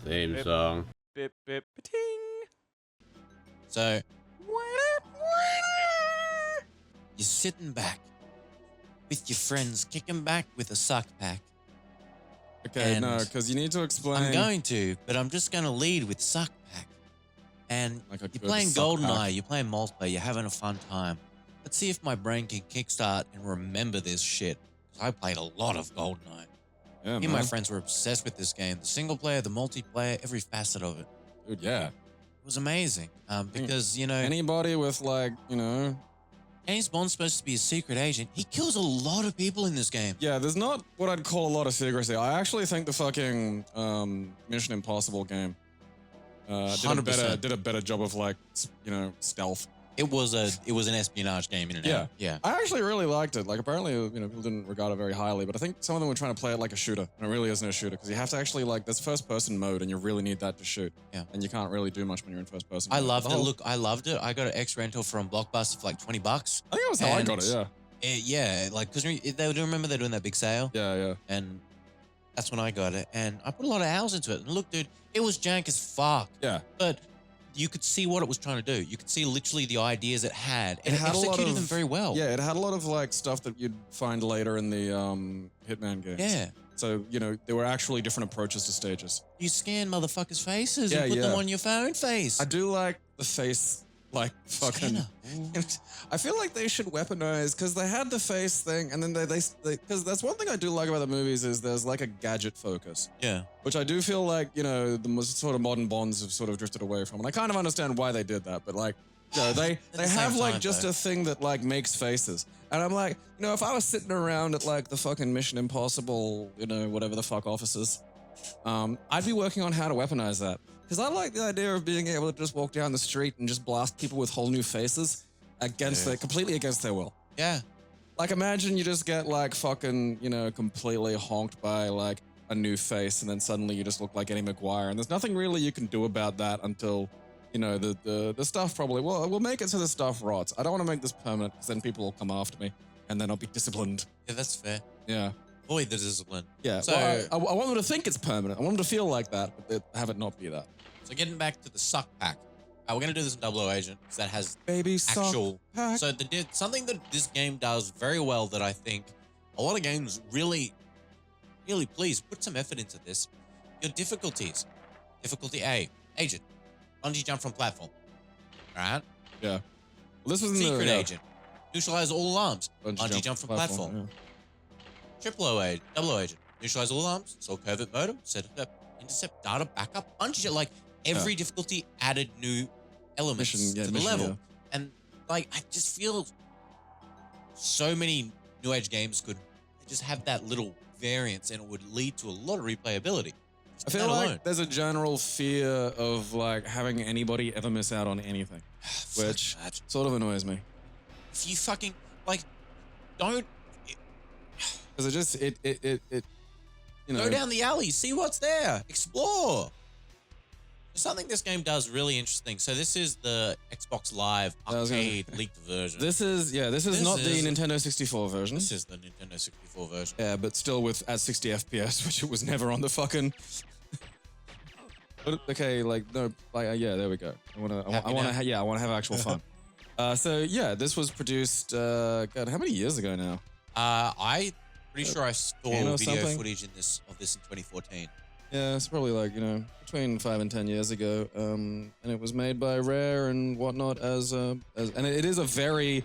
Theme song. Bip, bip, ting. So, you're sitting back with your friends, kicking back with a suck pack. Okay, And no, because you need to explain. I'm going to, but I'm just going to lead with suck pack. And Like a you're good playing suck GoldenEye, pack. you're playing multiplayer, you're having a fun time. Let's see if my brain can kickstart and remember this shit. 'Cause I played a lot of GoldenEye. Yeah, Me and man. my friends were obsessed with this game. The single player, the multiplayer, every facet of it. Dude, yeah. It was amazing. Because, you know, Anybody with like, you know, James Bond's supposed to be a secret agent. He kills a lot of people in this game. yeah, there's not what I'd call a lot of secrecy. I actually think the fucking Mission Impossible game did 100%. a better job of like, you know, stealth. It was an espionage game in and Yeah. out. Yeah. I actually really liked it. Like, apparently, you know, people didn't regard it very highly, but I think some of them were trying to play it like a shooter, and it really isn't a shooter because you have to actually like there's first-person mode, and you really need that to shoot. Yeah. And you can't really do much when you're in first-person. I mode. loved The it. whole- Look, I loved it. I got an X rental from Blockbuster for like $20. I think that was how I got it. Yeah. Yeah, like because they remember they're doing that big sale, Yeah. Yeah. and that's when I got it. And I put a lot of hours into it. And look, dude, it was jank as fuck, Yeah. but you could see what it was trying to do. You could see literally the ideas it had, and It it had a lot executed of- them very well. Yeah, it had a lot of like stuff that you'd find later in the Hitman games. Yeah. So, you know, there were actually different approaches to stages. You scan motherfuckers' faces Yeah, and put yeah. them on your phone face. I do like the face, like fucking. Scanner. I feel like they should weaponize because they had the face thing, and then they because that's one thing I do like about the movies is there's like a gadget focus, Yeah. which I do feel like you know the most sort of modern Bonds have sort of drifted away from, and I kind of understand why they did that, but like. You know, they the have same like time, just though. a thing that like makes faces. And I'm like, you know, if I was sitting around at like the fucking Mission Impossible, you know, whatever the fuck offices, I'd be working on how to weaponize that. Because I like the idea of being able to just walk down the street and just blast people with whole new faces against their, completely against their will. Yeah. Like imagine you just get like fucking, you know, completely honked by like a new face and then suddenly you just look like Eddie McGuire. And there's nothing really you can do about that until, you know, the stuff probably, well, we'll make it so the stuff rots. I don't want to make this permanent because then people will come after me and then I'll be disciplined. Yeah, that's fair. Yeah. Avoid the discipline. Yeah. So- Well, I want them to think it's permanent. I want them to feel like that, but they have it not be that. So getting back to the suck pack. We're going to do this in Double O Agent because that has Baby suck actual... pack. So something that this game does very well that I think a lot of games really, please put some effort into this. Your difficulties. Difficulty A, Agent. Bungee jump from platform. Alright? Yeah. Well, this was in Secret the Agent. Neutralize all alarms. Bungee jump from platform. Yeah. Triple O Agent. Double O Agent. Neutralize all alarms. Solve covert modem. Set it up. Intercept data backup. Bungee jump. Like every difficulty added new elements to the level. yeah. And like I just feel so many new age games could just have that little variance and it would lead to a lot of replayability. I feel like there's a general fear of like having anybody ever miss out on anything, which that. sort of annoys me. If you fucking like don't Because it just it you know go down the alley, see what's there, explore. There's something this game does really interesting. So this is the Xbox Live I was gonna- arcade leaked version. This is not the is- Nintendo 64 version. This is the Nintendo 64 version. Yeah, but still with at 60 FPS, which it was never on the fucking. But, okay, like no, like yeah, there we go. I want to have actual fun. So yeah, this was produced. God, how many years ago now? I pretty sure I saw 10 video or something? footage of this in 2014. Yeah, it's probably like, you know, between 5 and 10 years ago. And it was made by Rare and whatnot and it is very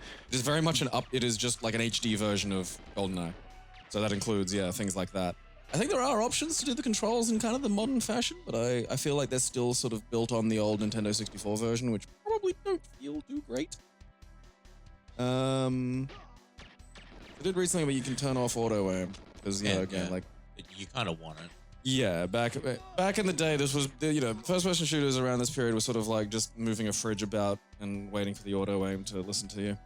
much it is just like an HD version of GoldenEye. So that includes, yeah, things like that. I think there are options to do the controls in kind of the modern fashion, but I feel like they're still sort of built on the old Nintendo 64 version, which probably don't feel too great. I did recently where you can turn off auto aim because, you know, again, like, But you kind of want it. yeah, back in the day, this was, you know, first-person shooters around this period was sort of like just moving a fridge about and waiting for the auto aim to listen to you.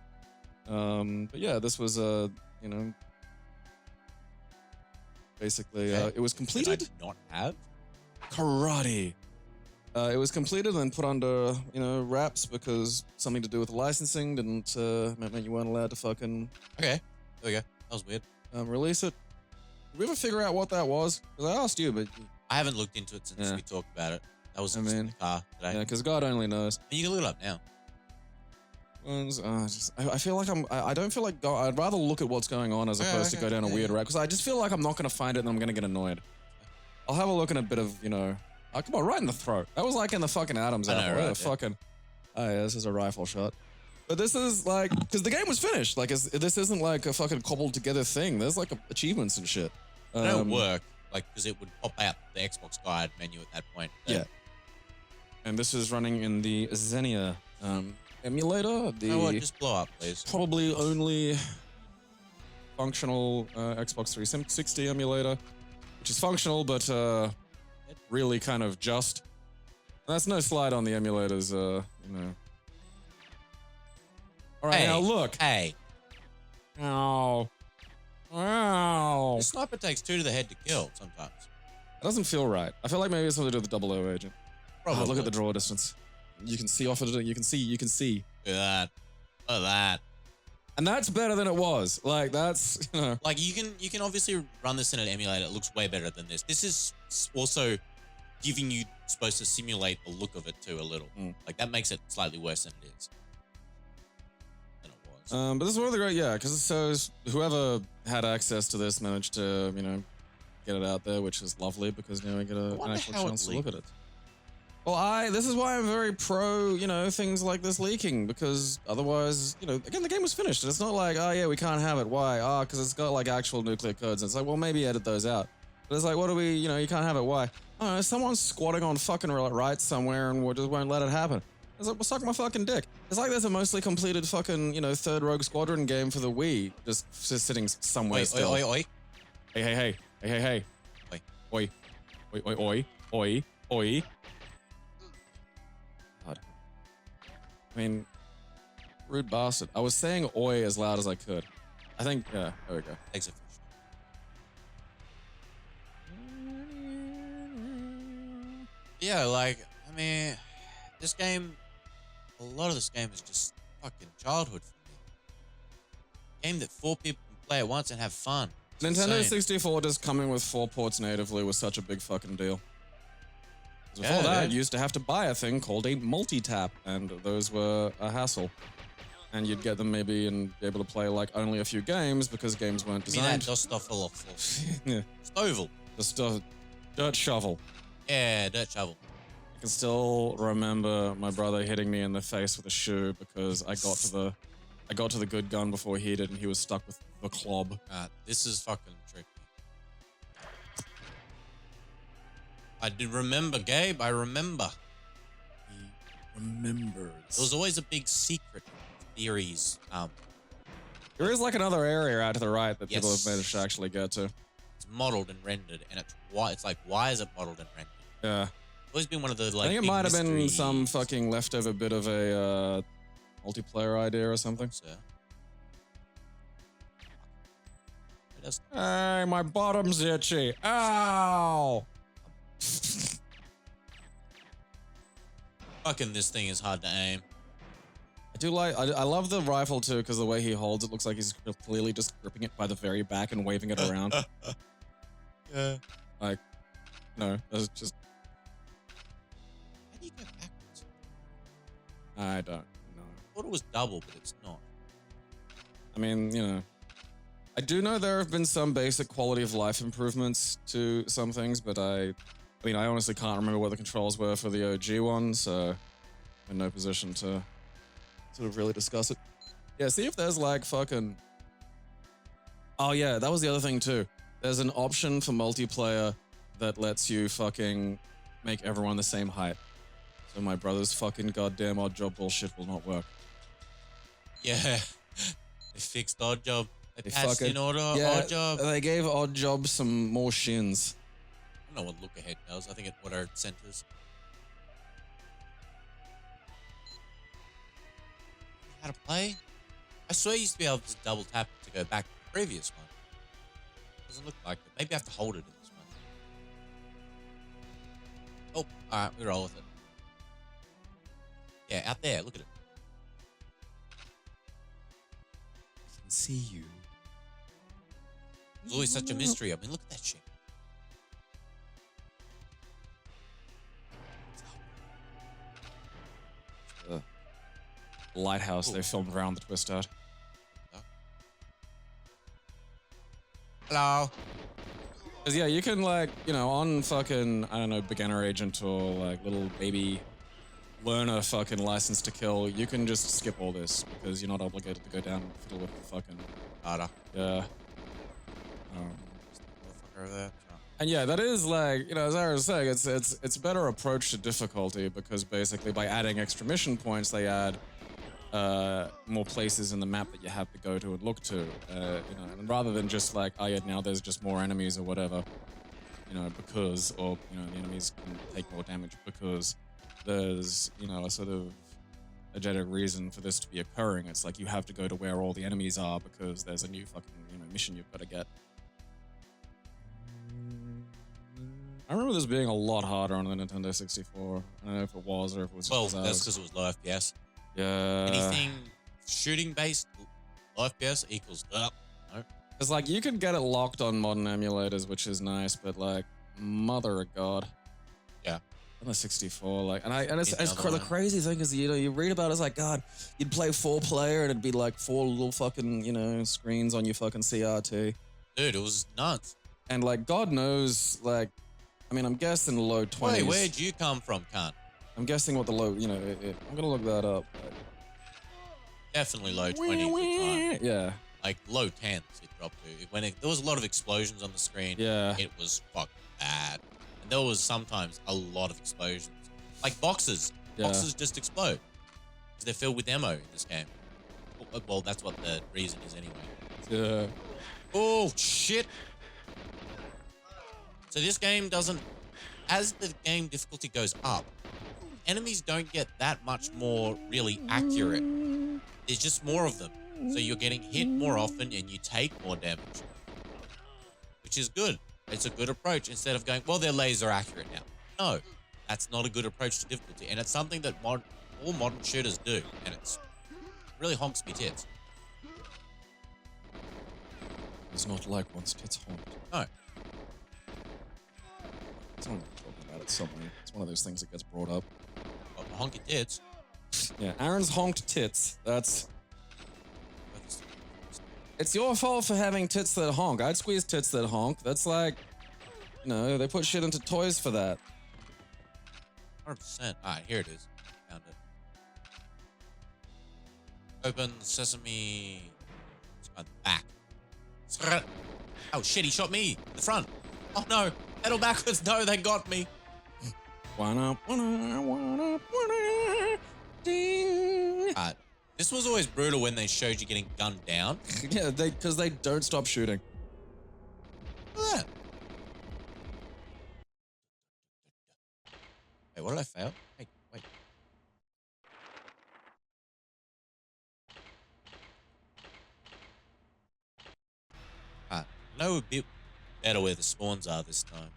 But yeah, this was you know, basically it was Did I completed. not have? Karate. It was completed and then put under, you know, wraps because something to do with licensing meant you weren't allowed to fucking Okay, there we go. That was weird. release it. Did we ever figure out what that was? Because I asked you, but I haven't looked into it since Yeah. we talked about it. That was I in the mean, car today. yeah, because God only knows. And you can look it up now. I feel like I don't feel like I'd rather look at what's going on as opposed to go down a weird route because I just feel like I'm not going to find it and I'm going to get annoyed. I'll have a look in a bit of, you know, oh, come on, right in the throat. That was like in the fucking Adam's I know, apple. right, The yeah. fucking, oh yeah, this is a rifle shot. But this is like, because the game was finished. Like, this isn't like a fucking cobbled together thing. There's like achievements and shit. It don't work, like, because it would pop out the Xbox guide menu at that point. Yeah. And this is running in the Xenia emulator. You know what? Just blow up, please. Probably only functional Xbox 360 emulator, which is functional, but really kind of just. That's no slide on the emulators, you know. All right, Hey, now look. Hey, Ow. Ow. the sniper takes 2 to the head to kill sometimes. It doesn't feel right. I feel like maybe it's something to do with the 00 agent. Probably. Oh, look at the draw distance. You can see off of it. You can see. Look at that. Look at that. And that's better than it was. Like, that's, you know. Like, you can obviously run this in an emulator. It looks way better than this. This is also giving you, supposed to simulate the look of it too a little. Like, that makes it slightly worse than it is. Than it was. But this is one of the great, yeah, because so whoever had access to this managed to, you know, get it out there, which is lovely because now we get an wonder actual how it chance to look at leaked. it. Well, this is why I'm very pro, you know, things like this leaking, because otherwise, you know, again, the game was finished, and it's not like, oh yeah, we can't have it. Why? Oh, because it's got like actual nuclear codes. And it's like, well, maybe edit those out. But it's like, what do we, you know, you can't have it. Why? I don't know, someone's squatting on fucking rights somewhere and we just won't let it happen. It's like, well, suck my fucking dick. It's like there's a mostly completed fucking, you know, third Rogue Squadron game for the Wii, just sitting somewhere Oi, still. oi, oi, oi. Hey. Oi. Oi. Oi. God. I mean, rude bastard. I was saying oi as loud as I could. I think, yeah, there we go. Takes a fish. Yeah, like, I mean, this game, a lot of this game is just fucking childhood for me. Game that 4 people can play at once and have fun. It's Nintendo insane. 64 just coming with 4 ports natively was such a big fucking deal. 'Cause before Yeah, that, dude. you used to have to buy a thing called a multi-tap, and those were a hassle. And you'd get them maybe and be able to play like only a few games because games weren't Give me that designed. dust off Yeah, Stovel. just a dirt shovel. Yeah, dirt shovel. I can still remember my brother hitting me in the face with a shoe because I got to the good gun before he did, and he was stuck with the club. This is fucking tricky. I did remember, Gabe. I remember. He remembers. There was always a big secret theories. There is like another area out to the right that people have Yes. managed to actually get to. It's modeled and rendered, and it's like, why is it modeled and rendered? Yeah. It's always been one of the like. I think it big might have been mysteries. some fucking leftover bit of a multiplayer idea or something. So, it does- Hey, my bottom's itchy. Ow! Fucking this thing is hard to aim. I love the rifle too because the way he holds it looks like he's clearly just gripping it by the very back and waving it around. Yeah. Like, no, it's just, How do you go backwards? I don't know. I thought it was double, but it's not. I mean, you know, I do know there have been some basic quality of life improvements to some things, but I mean, I honestly can't remember what the controls were for the OG one, so I'm in no position to sort of really discuss it. Yeah, see if there's like fucking... Oh yeah, that was the other thing too. There's an option for multiplayer that lets you fucking make everyone the same height. So my brother's fucking goddamn odd job bullshit will not work. Yeah. They fixed odd job. They They patched fucking- in order Yeah, odd job. they gave odd job some more shins. I don't know what look ahead does. I think it what our centers. How to play? I swear you used to be able to just double tap it to go back to the previous one. Doesn't look like it. Maybe I have to hold it in this one. Oh, alright, we roll with it. Yeah, out there, look at it. I can see you. It's always such a mystery. I mean, look at that shit. The lighthouse they filmed around the twist out. Hello. Cause yeah, you can like, you know, on fucking, I don't know, beginner agent or like little baby learner fucking license to kill, you can just skip all this because you're not obligated to go down and fiddle with the fucking Data. yeah. Motherfucker over there. And yeah, that is like, you know, as I was saying, it's a better approach to difficulty because basically by adding extra mission points, they add more places in the map that you have to go to and look to, you know, and rather than just like, oh yeah, now there's just more enemies or whatever, you know, because, or, you know, the enemies can take more damage because there's, you know, a sort of agentic reason for this to be occurring. It's like you have to go to where all the enemies are because there's a new fucking, you know, mission you've got to get. I remember this being a lot harder on the Nintendo 64. I don't know if it was or if it was Well, just that's because it was low FPS. yeah. Anything shooting based, low FPS equals up. No. It's like you can get it locked on modern emulators, which is nice, but like, mother of God. Yeah. On the 64, like, and it's the other the one. crazy thing is, you know, you read about it, it's like, God, you'd play 4-player and it'd be like 4 little fucking, you know, screens on your fucking CRT. Dude, it was nuts. And like, God knows, like, I mean, I'm guessing low 20s. Wait, where'd you come from, cunt? I'm guessing what the low, you know, I'm gonna look that up. But Definitely low 20s at the time. yeah. Like low 10s it dropped to. There was a lot of explosions on the screen. Yeah. It was fucking bad. And there was sometimes a lot of explosions. Like boxes. Yeah. Boxes just explode. Because they're filled with ammo in this game. Well, that's what the reason is anyway. Yeah. Oh, shit. So this game doesn't... As the game difficulty goes up, enemies don't get that much more really accurate. There's just more of them. So you're getting hit more often and you take more damage. Which is good. It's a good approach instead of going, well, they're laser accurate now. No, that's not a good approach to difficulty. And it's something that all modern shooters do. And it's really honks me tits. It's not like once tits honked. No. Someone talking about it somewhere. It's one of those things that gets brought up. But honky tits. Yeah, Aaron's honked tits. That's... It's your fault for having tits that honk. I'd squeeze tits that honk. That's like, you know, they put shit into toys for that. 100%. Alright, here it is. Found it. Open sesame. It's on the back. Oh shit, he shot me in the front. Oh no, pedal backwards. No, they got me. Ding. This was always brutal when they showed you getting gunned down. Yeah, because they don't stop shooting. Look at that. Wait, what did I fail? Wait. I know a bit better where the spawns are this time.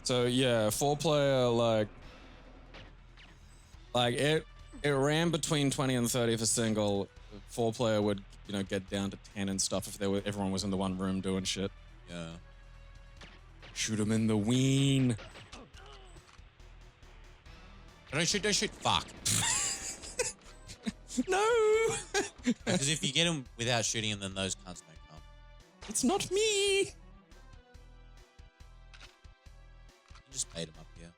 So yeah, 4-player, like it ran between 20 and 30 for single. 4-player would, you know, get down to 10 and stuff if everyone was in the one room doing shit. Yeah. Shoot him in the ween. Don't shoot. Fuck. No! Because if you get him without shooting him, then those cunts don't come. It's not me! You just bait him up here.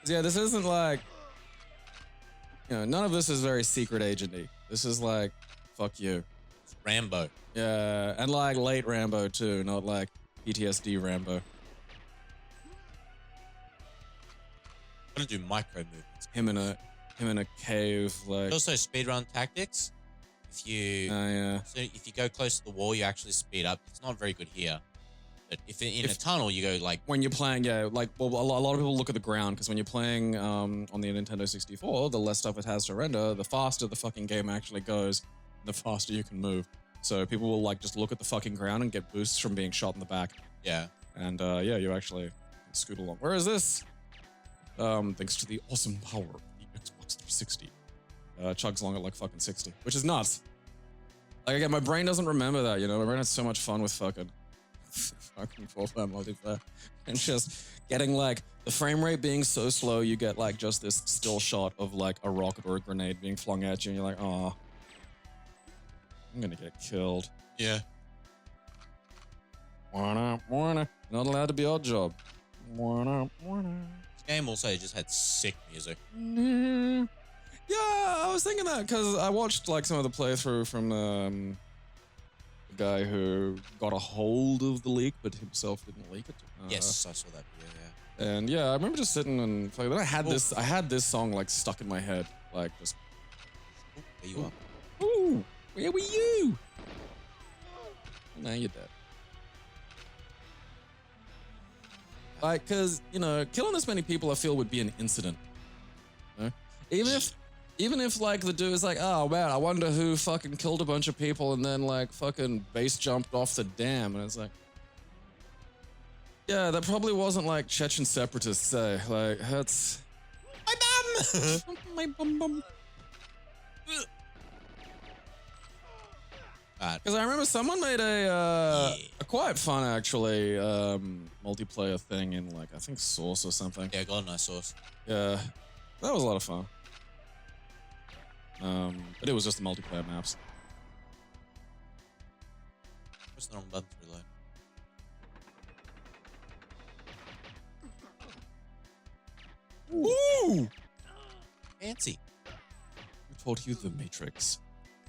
Yeah, this isn't like, you know, none of this is very secret agent-y. This is like, fuck you. It's Rambo. Yeah, and like late Rambo too, not like PTSD Rambo. I'm gonna do micro movements. Him in a cave, like. Also, speedrun tactics. If you Yeah. so if you go close to the wall, you actually speed up. It's not very good here. But if in a tunnel, you go like... When you're playing, yeah, like, well, a lot of people look at the ground, because when you're playing on the Nintendo 64, the less stuff it has to render, the faster the fucking game actually goes, the faster you can move. So people will, like, just look at the fucking ground and get boosts from being shot in the back. Yeah. And, yeah, you actually scoot along. Where is this? Thanks to the awesome power of the Xbox 360. Chugs along at, like, fucking 60, which is nuts. Like again, my brain doesn't remember that, you know? My brain had so much fun with fucking 4-player multiplayer. And just getting like, the frame rate being so slow, you get like just this still shot of like a rocket or a grenade being flung at you and you're like, oh, I'm gonna get killed. Yeah. Not allowed to be odd job. This game also just had sick music. Yeah, I was thinking that because I watched like some of the playthrough from the guy who got a hold of the leak but himself didn't leak it. Yes, I saw that video, yeah. And yeah, I remember just sitting and then I had this song like stuck in my head, like just. Oh, there you are. Ooh, where were you? Now you're dead. Like, cause you know, killing this many people I feel would be an incident. You know? Even if like the dude is like, oh man, I wonder who fucking killed a bunch of people and then like fucking base jumped off the dam, and it's like, yeah, that probably wasn't like Chechen separatists, say. Like, that's My bum! my bum. Because I remember someone made a quite fun actually multiplayer thing in like I think Source or something. Yeah, GoldenEye Source. Yeah, that was a lot of fun. But it was just the multiplayer maps. Press the wrong button to reload. Ooh! Fancy. Who taught you the Matrix?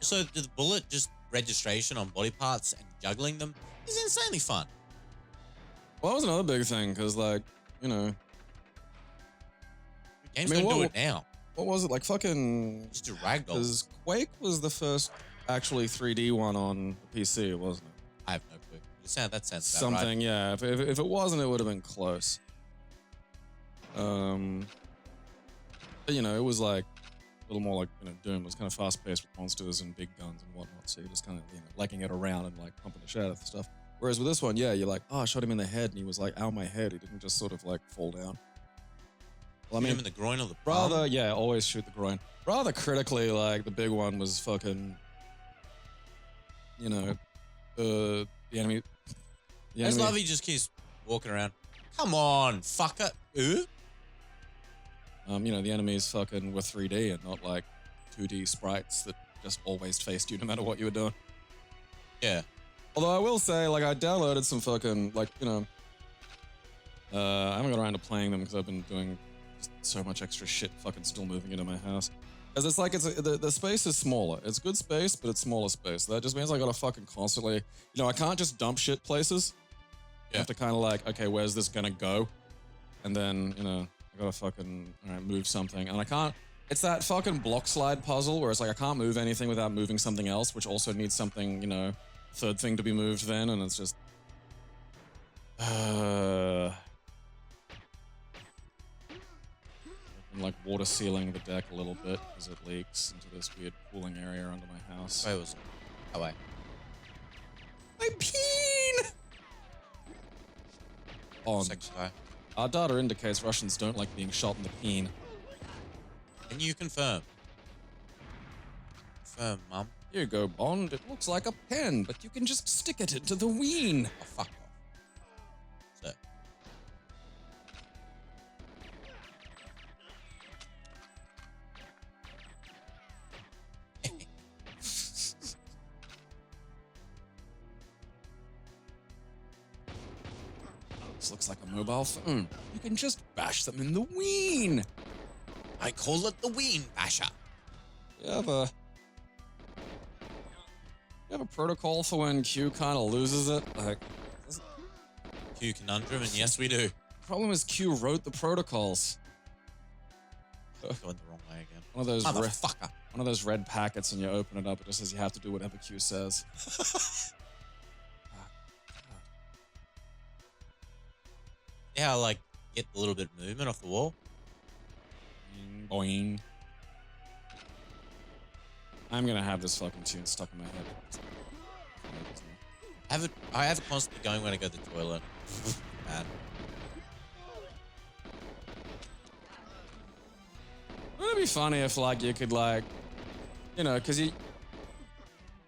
So the bullet just registration on body parts and juggling them is insanely fun. Well, that was another big thing because like, you know, Games I mean, don't do what- it now. what was it like fucking Just do ragdoll. because Quake was the first actually 3D one on the PC, wasn't it? I have no clue. That sounds about Something, right. yeah. If it wasn't, it would have been close. But, you know, it was like a little more like, you know, Doom. It was kind of fast-paced with monsters and big guns and whatnot. So you're just kind of, you know, liking it around and like pumping the shit out of the stuff. Whereas with this one, yeah, you're like, oh, I shot him in the head, and he was like, ow, my head. He didn't just sort of like fall down. Well, I Shoot mean, him in the groin or the palm. rather, yeah, always shoot the groin. Rather critically, like the big one was fucking, you know, the enemy. The I just enemy. love he just keeps walking around. Come on, fucker. You know, the enemies fucking were 3D and not like 2D sprites that just always faced you no matter what you were doing. Yeah. Although I will say, like, I downloaded some fucking, like, you know, I haven't got around to playing them because I've been doing just so much extra shit fucking still moving into my house. Because it's like, the space is smaller. It's good space, but it's smaller space. That just means I gotta fucking constantly, you know, I can't just dump shit places. I Yeah. have to kind of like, okay, where's this gonna go? And then, you know, I gotta fucking move something. And I can't, it's that fucking block slide puzzle where it's like I can't move anything without moving something else, which also needs something, you know, third thing to be moved then. And it's just, I'm like water sealing the deck a little bit as it leaks into this weird cooling area under my house. Where was it? Oh, wait. My peen! On. Sex guy. Our data indicates Russians don't like being shot in the peen. Can you confirm? Confirm, mum. Here you go, Bond. It looks like a pen, but you can just stick it into the ween. Oh, fuck off. So. This looks like a mobile phone. You can just bash them in the ween. I call it the Ween Basher. You have a protocol for when Q kind of loses it? Like, Q conundrum, and yes, we do. the problem is Q wrote the protocols. Going the wrong way again. One Motherfucker. of those red packets, and you open it up, it just says you have to do whatever Q says. See how, like, get a little bit of movement off the wall? Boing. I'm gonna have this fucking tune stuck in my head. I have it constantly going when I go to the toilet. Bad. Wouldn't it be funny if, like, you could, like, you know, because you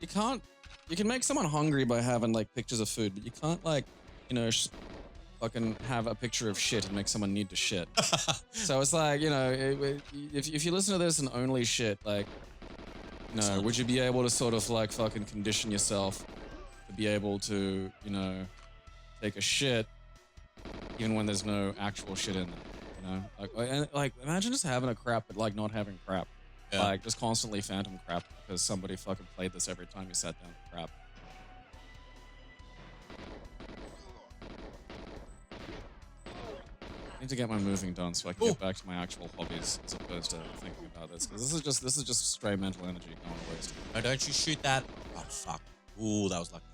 can't you can make someone hungry by having like pictures of food, but you can't like, you know, fucking have a picture of shit and make someone need to shit. So it's like, you know, if you listen to this and only shit, like, you know, would you be able to sort of like fucking condition yourself to be able to, you know, take a shit even when there's no actual shit in there, you know? Like imagine just having a crap but like not having crap. Yeah. Like just constantly phantom crap because somebody fucking played this every time you sat down to crap. I need to get my moving done so I can get back to my actual hobbies as opposed to thinking about this. Because this is just stray mental energy going to waste. Oh, don't you shoot that? Oh fuck. Ooh, that was lucky.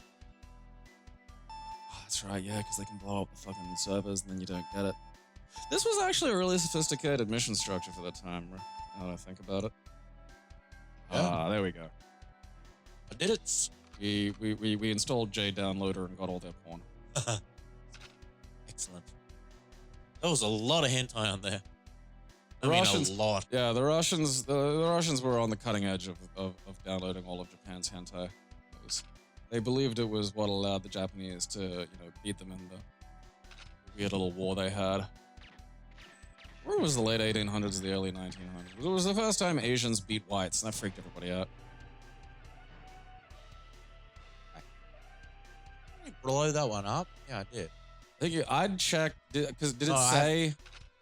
Oh, that's right, yeah, because they can blow up the fucking servers and then you don't get it. This was actually a really sophisticated mission structure for the time, now that I think about it. Ah, there we go. I did it. We installed JDownloader and got all their porn. Excellent. There was a lot of hentai on there. The Russians, a lot. Yeah, the Russians were on the cutting edge of downloading all of Japan's hentai. They believed it was what allowed the Japanese to, you know, beat them in the weird little war they had. Where was the late 1800s, the early 1900s? It was the first time Asians beat whites, and that freaked everybody out. Did you blow that one up? Yeah, I did. I think I'd check, because did it say?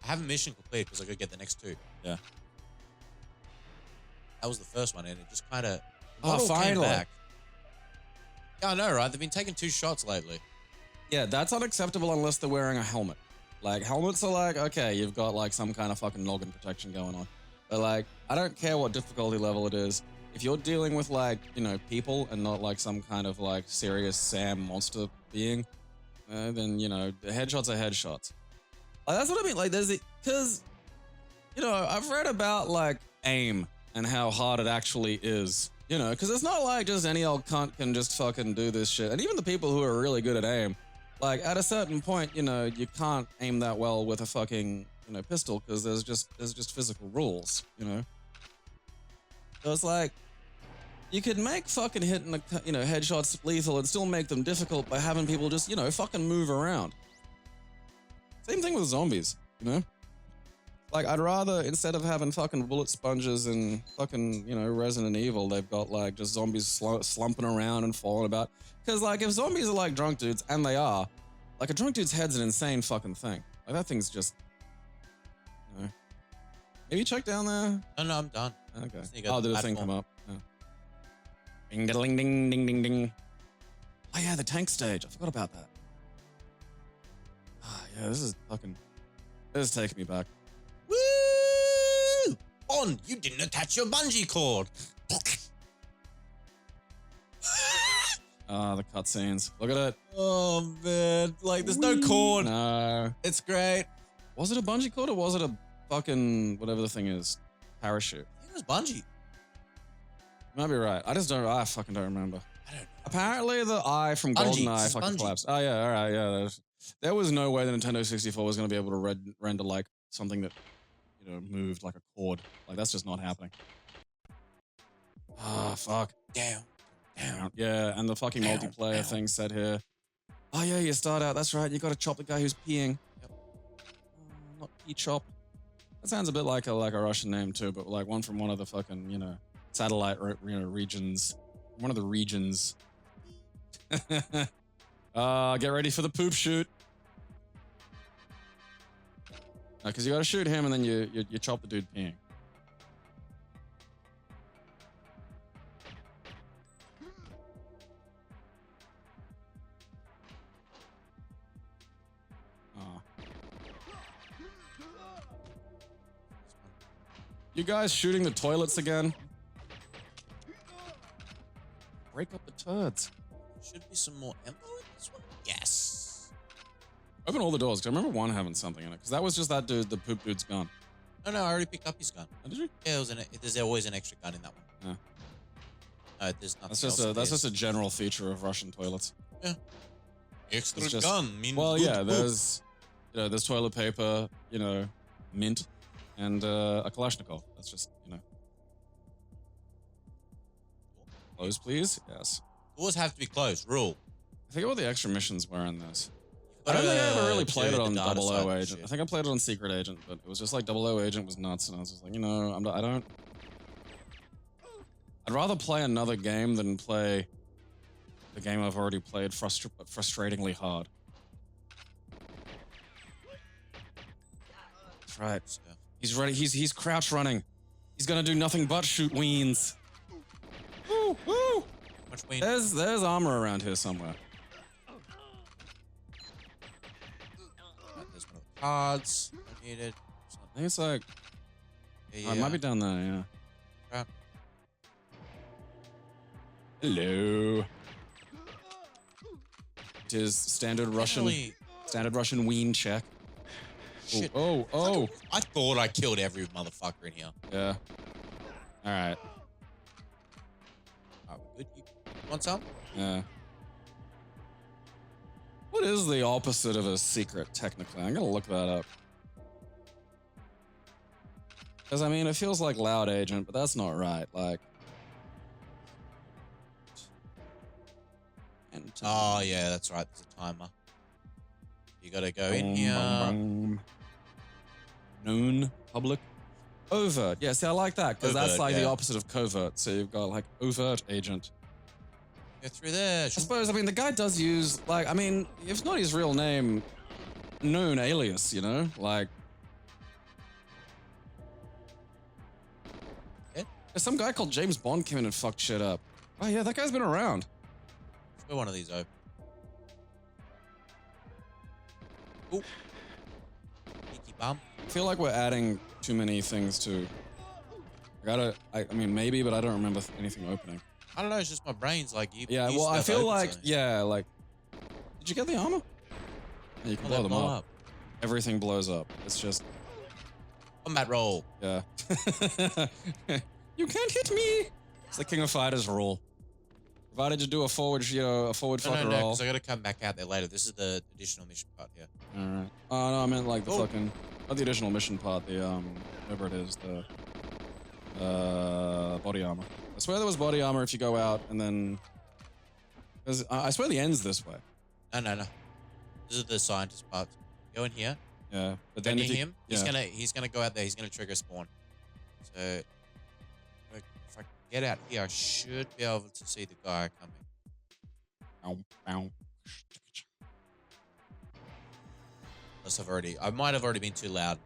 I have a mission complete because I gotta get the next two. Yeah. That was the first one, and it just kind of. Oh, finally. Back. Yeah, I know, right? They've been taking 2 shots lately. Yeah, that's unacceptable unless they're wearing a helmet. Like, helmets are like, okay, you've got like some kind of fucking noggin protection going on. But like, I don't care what difficulty level it is. If you're dealing with like, you know, people and not like some kind of like serious Sam monster being, then, you know, the headshots are headshots. Like, that's what I mean. Like, there's it, because, you know, I've read about like aim and how hard it actually is. You know, because it's not like just any old cunt can just fucking do this shit. And even the people who are really good at aim, like at a certain point, you know, you can't aim that well with a fucking, you know, pistol because there's just physical rules, you know. So it's like, you could make fucking hitting the, you know, headshots lethal and still make them difficult by having people just, you know, fucking move around. Same thing with zombies, you know. Like, I'd rather, instead of having fucking bullet sponges and fucking, you know, Resident Evil, they've got, like, just zombies slumping around and falling about. Because, like, if zombies are like drunk dudes, and they are, like, a drunk dude's head's an insane fucking thing. Like, that thing's just, you know. Maybe check down there? No, I'm done. Okay. Oh, did the thing come up? Yeah. Ding, ding, ding, ding, ding. Oh, yeah, the tank stage. I forgot about that. Ah, yeah, this is taking me back. Woo! On, you didn't attach your bungee cord. Ah, the cutscenes. Look at it. Oh man, like there's no cord. No. It's great. Was it a bungee cord or was it a fucking whatever the thing is? Parachute. I think it was bungee. You might be right. I fucking don't remember. I don't know. Apparently the eye from GoldenEye fucking collapsed. Oh yeah, alright, yeah. There was no way the Nintendo 64 was gonna be able to render like something that, you know, moved like a cord. Like, that's just not happening. Ah, fuck. Damn. Yeah, and the fucking multiplayer thing said here. Oh yeah, you start out, that's right, you gotta chop the guy who's peeing. Yep. Not pee chop. That sounds a bit like a Russian name too, but like one from one of the fucking, you know, satellite, you know, regions. One of the regions. Get ready for the poop shoot. Because you gotta shoot him and then you chop the dude peeing. You guys shooting the toilets again? Break up the turds. Should be some more ammo in this one. Yes. Open all the doors, because I remember one having something in it. Because that was just that dude, the poop dude's gun. No, I already picked up his gun. Oh, did you? Yeah, there's always an extra gun in that one. Yeah. There's nothing That's just a general feature of Russian toilets. Yeah. Extra just, gun means well, good yeah, poop. there's toilet paper, you know, mint, and a Kalashnikov. That's just, you know. Close, please. Yes. Doors have to be closed. Rule. I forget what the extra missions were in this. I Gotta don't think I ever really do played it the on data Double side O and Agent. shit. I think I played it on Secret Agent, but it was just like Double O Agent was nuts, and I was just like, you know, I don't. I'd rather play another game than play the game I've already played frustratingly hard. That's right. So, He's ready. He's crouch running. He's gonna do nothing but shoot weens. Woo, woo. much win. There's armor around here somewhere. There's one of the cards I needed. I think it's like Yeah, oh, it might be down there. Yeah. Crap. Hello. It is standard Russian ween check. Shit. Oh. I thought I killed every motherfucker in here. Yeah. All right. Alright, we're good. You want some? Yeah. What is the opposite of a secret, technically? I'm gonna look that up. Because, I mean, it feels like loud agent, but that's not right. Like... Oh, yeah, that's right. There's a timer. You gotta go in here. Known, public. Overt. Yeah, see, I like that, because that's Overt, like the yeah. opposite of covert. So you've got, like, overt agent. Go through there. I suppose, I mean, the guy does use, like, I mean, if not his real name, known alias, you know? Like... Yeah. Some guy called James Bond came in and fucked shit up. Oh, yeah, that guy's been around. Let's go one of these open. Ooh. Sneaky bum. I feel like we're adding too many things to... I mean, maybe, but I don't remember anything opening. I don't know, it's just my brain's like... Yeah, well, I feel like... Yeah, like... Did you get the armor? Yeah, you can blow them up. Everything blows up. It's just... Combat roll. Yeah. You can't hit me! It's the King of Fighters rule. Provided you do a forward, you know, a forward fucking roll. because I gotta come back out there later. This is the additional mission part here. Alright. Oh, no, I meant like the fucking... Not the additional mission part, the, whatever it is, the... body armor. I swear there was body armor if you go out and then... I swear the end's this way. No. This is the scientist part. Go in here. Yeah. But Then then if you, him. yeah. He's gonna go out there. He's gonna trigger spawn. So if I get out here, I should be able to see the guy coming. Ow. Unless I might have already been too loud.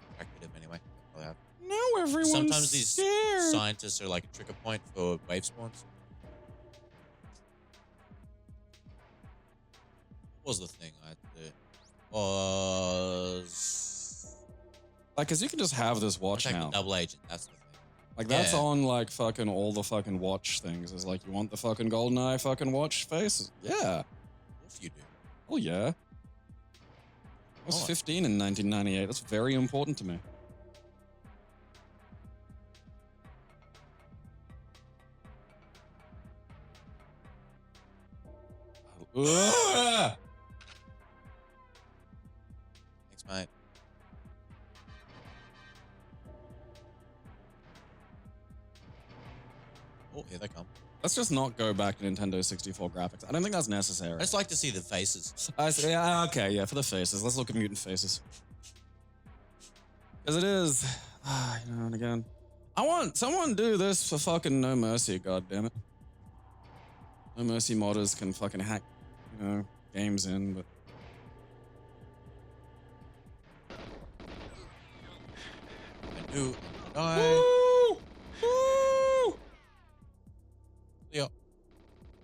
Distracted him anyway. Probably have. Now everyone's Sometimes these scared. scientists are like a trigger point for wave spawns. What was the thing I had to do? Like, cause you can just have this watch Protect now. the double agent. That's the thing. Like, that's Yeah. on, like, fucking all the fucking watch things. It's like, you want the fucking GoldenEye fucking watch face? Yeah. If you do. Oh, yeah. I was Oh. 15 in 1998. That's very important to me. Ugh! Thanks, mate. Oh, here they come. Let's just not go back to Nintendo 64 graphics. I don't think that's necessary. I just like to see the faces. Yeah, okay, yeah, for the faces. Let's look at mutant faces. Because it is, you know, and again. I want someone do this for fucking No Mercy, goddammit. No Mercy modders can fucking hack, you know, games in, but... I do. Die. Woo! Woo! Yeah.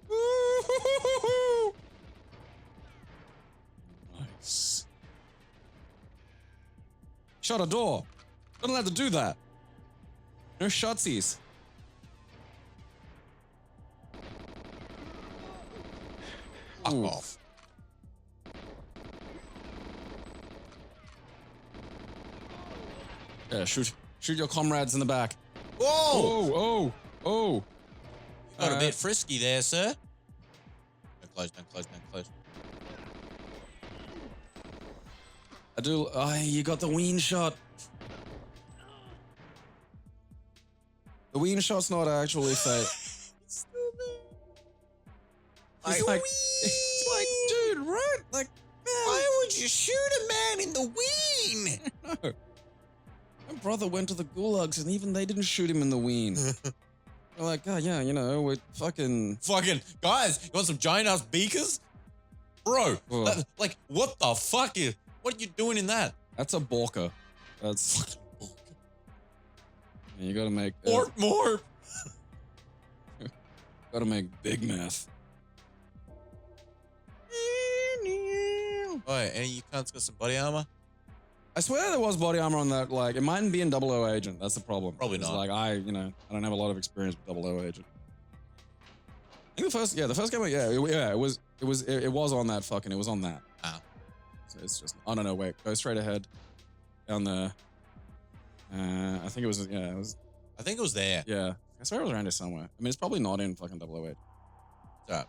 Woo! Nice. Shut a door. Not allowed to do that. No shotsies. Fuck Ooh. off. Yeah, shoot your comrades in the back. Whoa! Oh! Got a bit frisky there, sir. Don't close. I do. Oh, you got the ween shot. The ween shot's not actually fake. He's like, it's like, dude, right? Like, man. Why would you shoot a man in the ween? No. My brother went to the gulags and even they didn't shoot him in the ween. They're like, oh yeah, you know, we're fucking... Fucking, guys, you want some giant ass beakers? Bro, Ugh. like, what the fuck what are you doing in that? That's a borker. That's... You gotta make... More. Gotta make big math. Oh, and you cunts got some body armor? I swear there was body armor on that, like, it mightn't be in 00 Agent, that's the problem. Probably not. Like, I don't have a lot of experience with 00 Agent. I think the first game, it was on that fucking, it was on that. Ah. So it's just, I don't know, wait, go straight ahead. Down there. I think it was, yeah, it was. I think it was there. Yeah. I swear it was around here somewhere. I mean, it's probably not in fucking 008. It's alright.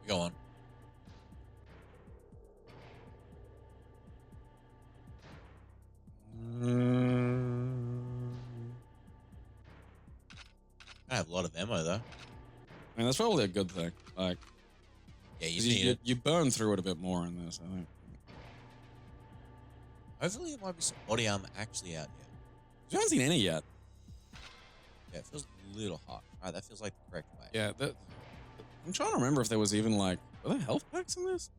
Go on. I have a lot of ammo though. I mean, that's probably a good thing. Like, yeah, you need it. You burn through it a bit more in this, I think. Hopefully there might be some body armor actually out here. You haven't seen any yet. Yeah, it feels a little hot. Alright, that feels like the correct way. Yeah, I'm trying to remember if there was even like, are there health packs in this?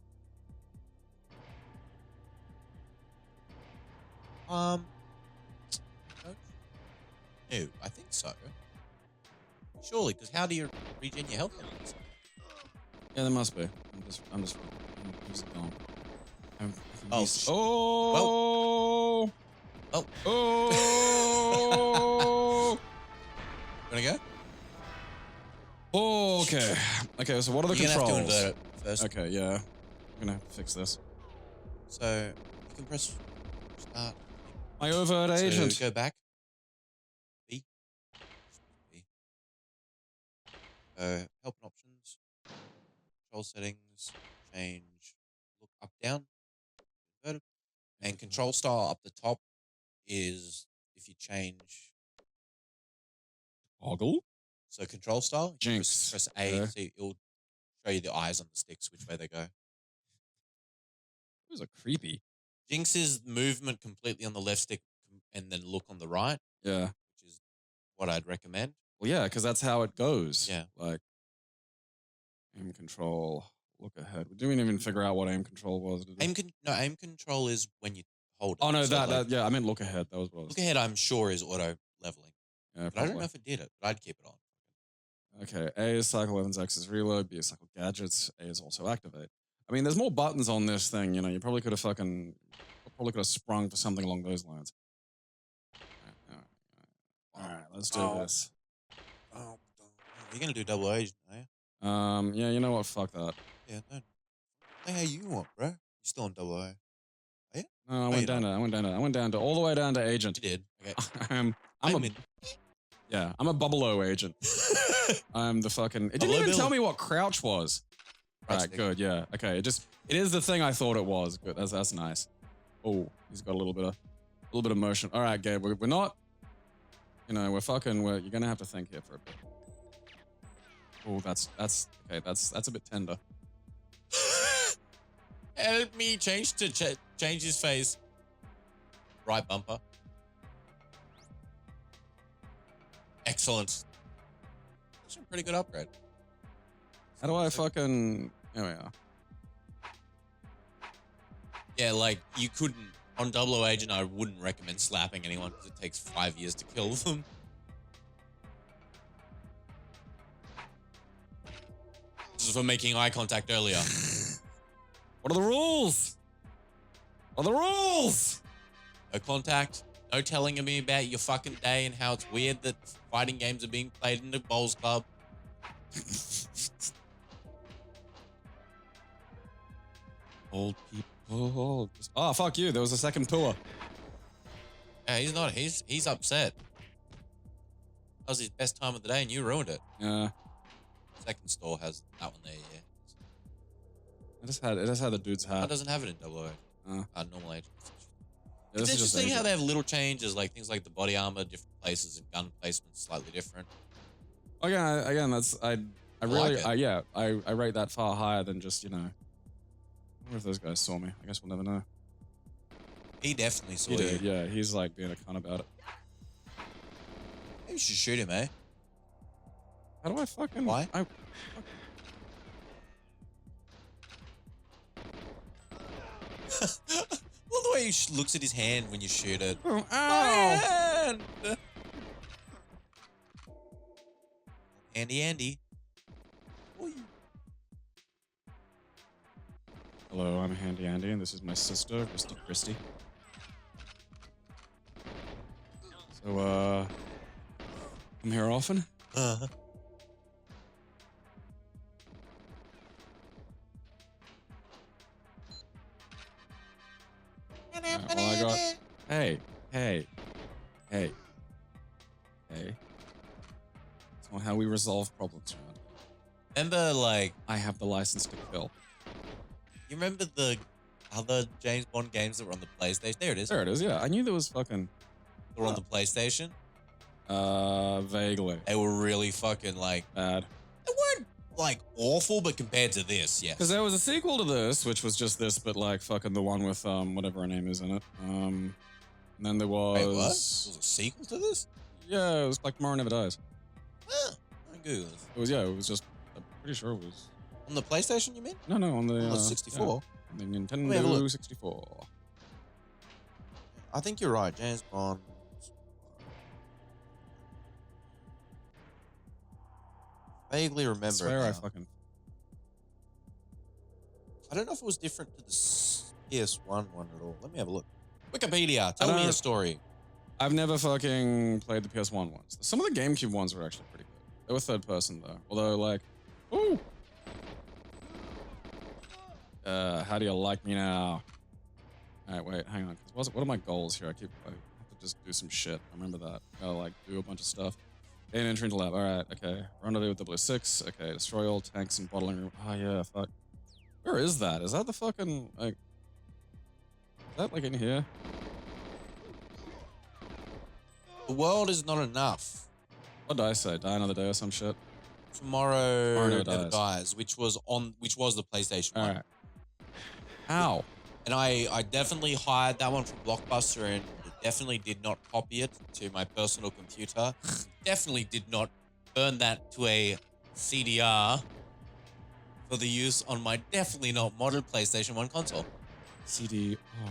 No, I think so. Surely, because how do you regen your health points? Yeah, there must be. I'm just gone. Oh. Oh. Gonna go? Okay. Okay, so what are the You're controls? gonna have to invert it first. Okay, yeah. I'm gonna have to fix this. So, you can press start. My overt agent. So, go back. B. Help and options. Control settings. Change. Look up, down. Invert it. And control style up the top is if you change. Toggle? So control style. You Jinx. Press A. Yeah. So it'll show you the eyes on the sticks, which way they go. Those are creepy. Jinx is movement completely on the left stick and then look on the right, Yeah. which is what I'd recommend. Well, yeah, because that's how it goes. Yeah. Like, aim control, look ahead. We didn't even figure out what aim control was. Did we? Aim control is when you hold it. Oh, no, So, yeah, I meant look ahead. That was what I was. Look ahead, I'm sure, is auto leveling. Yeah, But I don't know if it did it, but I'd keep it on. Okay, A is cycle weapons, X is reload, B is cycle gadgets, A is also activate. I mean, there's more buttons on this thing, you know, you probably could have sprung for something along those lines. Alright, let's do this. Oh, you're going to do double agent, are you? Yeah, you know what, fuck that. Yeah, no. Hey, how you want, bro? You're still on double A. Yeah? No, I went down to all the way down to agent. You did. Okay. I'm a bubble O agent. I'm the fucking... It didn't even tell me what crouch was. Alright, good, yeah. Okay, it is the thing I thought it was. Good, that's nice. Oh, he's got a little bit of motion. Alright, Gabe, we're not... You know, you're gonna have to think here for a bit. Oh, that's a bit tender. Help me change his face. Right bumper. Excellent. That's a pretty good upgrade. How do I fucking... There we are. Yeah, like, you couldn't... On Double O Agent, I wouldn't recommend slapping anyone because it takes 5 years to kill them. This is for making eye contact earlier. What are the rules? What are the rules? No contact. No telling me about your fucking day and how it's weird that fighting games are being played in the bowls club. Old people. Oh, fuck you. There was a second tour. Yeah, he's not. He's upset. That was his best time of the day and you ruined it. Yeah. Second store has that one there, yeah. It just had the dude's hat. That doesn't have it in Double O. Normal agent. Yeah, It's interesting how they have little changes, like things like the body armor, different places, and gun placement slightly different. Again, I I rate that far higher than just, you know. I wonder if those guys saw me. I guess we'll never know. He definitely saw He you. did, yeah. He's like being a cunt about it. Maybe you should shoot him, eh? How do I fucking... Why? Well, the way he looks at his hand when you shoot it. oh, My ow! hand! Andy. Oy. Hello, I'm Handy Andy, and this is my sister, Christy. So, I'm here often? Uh-huh. Well, I got... Hey. That's not how we resolve problems, man. Remember, like, I have the license to kill. you remember the other James Bond games that were on the PlayStation? There it is. There it is, yeah. I knew there was fucking... They were on the PlayStation. Vaguely. They were really fucking, like, Bad. they weren't, like, awful, but compared to this, yes. Because there was a sequel to this, which was just this, but like fucking the one with, whatever her name is in it. And then there was... Wait, what? There was a sequel to this? Yeah, it was like Tomorrow Never Dies. Huh. I Google this. It was just... I'm pretty sure it was... On the PlayStation, you mean? No, on the... On the 64? Yeah, the me have a Nintendo look. 64. I think you're right. James Bond. Vaguely remember. I swear it I now. fucking... I don't know if it was different to the PS1 one at all. Let me have a look. Wikipedia, tell me don't- a story. I've never fucking played the PS1 ones. Some of the GameCube ones were actually pretty good. They were third person though. Although like... Ooh! How do you like me now? Alright, wait, hang on. What are my goals here? I have to just do some shit. I remember that. Gotta like do a bunch of stuff. Gain entry into lab. Alright, okay. Rendezvous with 006. Okay, destroy all tanks and bottling room. Oh yeah, fuck. Where is that? Is that the fucking like... Is that like in here? The world is not enough. What did I say? Die another day or some shit? Tomorrow Never Never Dies. Dies, which was the PlayStation one. Alright. How? And I definitely hired that one from Blockbuster and definitely did not copy it to my personal computer. Definitely did not burn that to a CDR for the use on my definitely not modded PlayStation 1 console. CD... Oh.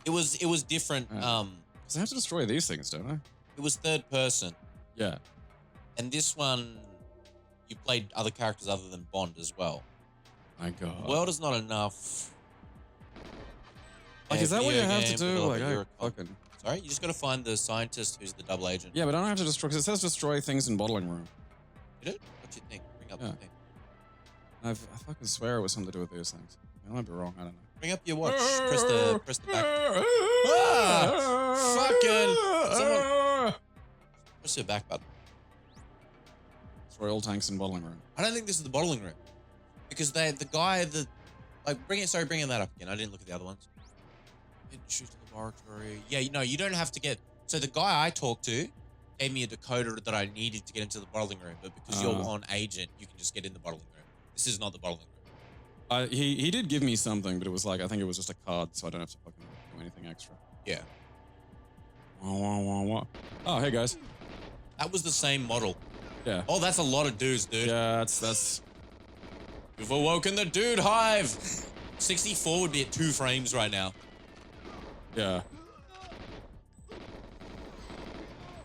It was different. Right. Because I have to destroy these things, don't I? It was third person. Yeah. And this one, you played other characters other than Bond as well. My god. The world is not enough. Like, A is that what you video have to game do? developer, Like, you're I a con- fucking... Sorry, you just got to find the scientist who's the double agent. Yeah, but I don't have to destroy... Because it says destroy things in bottling room. Did it? What do you think? Bring up Yeah. the thing. I fucking swear it was something to do with these things. I might be wrong, I don't know. Bring up your watch. Press the back. Ah! Fucking... Someone... Press your back button. Destroy all tanks in bottling room. I don't think this is the bottling room. Because the guy that... Like, bringing that up again. I didn't look at the other ones. Didn't shoot to the laboratory. Yeah, you don't have to get... So the guy I talked to gave me a decoder that I needed to get into the bottling room. But because you're on agent, you can just get in the bottling room. This is not the bottling room. He did give me something, but it was like, I think it was just a card, so I don't have to fucking do anything extra. Yeah. Oh, hey guys. That was the same model. Yeah. Oh, that's a lot of dudes, dude. Yeah, that's... You've awoken the dude hive. 64 would be at 2 frames right now. Yeah.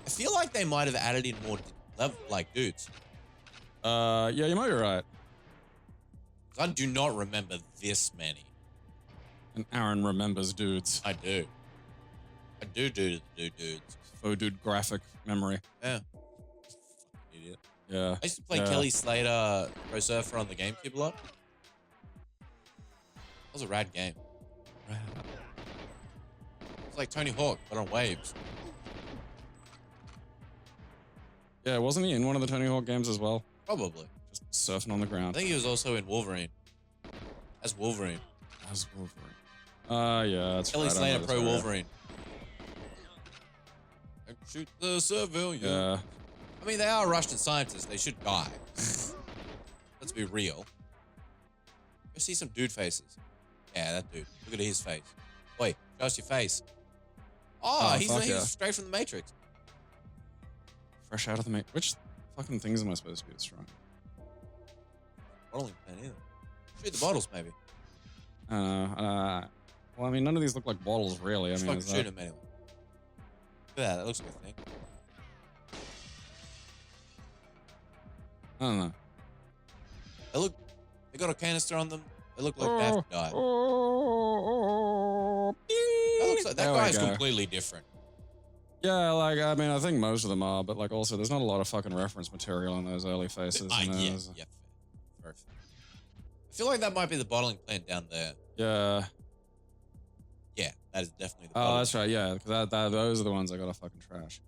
I feel like they might have added in more like dudes. Yeah, you might be right. 'Cause I do not remember this many. And Aaron remembers dudes. I do. I do dudes. Oh, dude, graphic memory. Yeah. Fucking idiot. Yeah. I used to play Yeah. Kelly Slater Pro Surfer on the GameCube a lot. That was a rad game. It's like Tony Hawk, but on waves. Yeah, wasn't he in one of the Tony Hawk games as well? Probably. Just surfing on the I ground. think he was also in Wolverine. As Wolverine. As Wolverine. Yeah, that's Kelly right. I Slater know this Pro right. Wolverine. And shoot the civilian. Yeah. I mean, they are Russian scientists. They should die. Let's be real. Go see some dude faces. Yeah, that dude. Look at his face. Wait, show us your face. Oh, he's straight from the Matrix. Fresh out of the Matrix. Which fucking things am I supposed to be destroying? Bottling plant either. Shoot the bottles, maybe. I don't know. Well, I mean, none of these look like bottles, really. I Just mean, fucking shoot them anyway. Look at that. That looks like a thing. I don't know. They got a canister on them. They look like they have to die. That looks like that guy's completely different. Yeah, like, I mean, I think most of them are, but like also there's not a lot of fucking reference material in those early faces. Yeah, fair. Very fair. I feel like that might be the bottling plant down there. Yeah. Yeah, that is definitely the Oh, bottling that's right, yeah, because those are the ones I gotta fucking trash.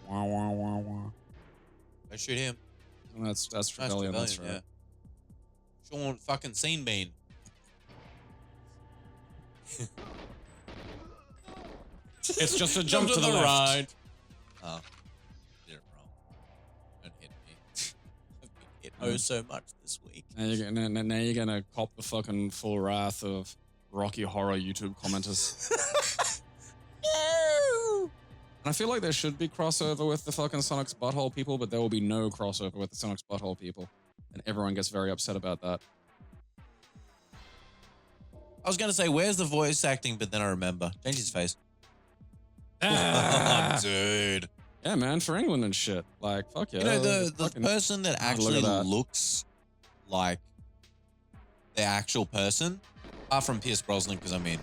Wah, wah, wah, wah. Don't shoot him. And that's Trevelyan, that's right. Yeah. Sean fucking Scene Bean. It's just a jump to the right. Oh, did it wrong. Don't hit me. I've been hit so much this week. Now you're gonna cop the fucking full wrath of Rocky Horror YouTube commenters. And I feel like there should be crossover with the fucking Sonic's Butthole people, but there will be no crossover with the Sonic's Butthole people. And everyone gets very upset about that. I was going to say, where's the voice acting? But then I remember. Change his face. Dude. Yeah, man, for England and shit. Like, fuck yeah. You know, the person that actually looks like the actual person, apart from Pierce Brosnan, because, I mean,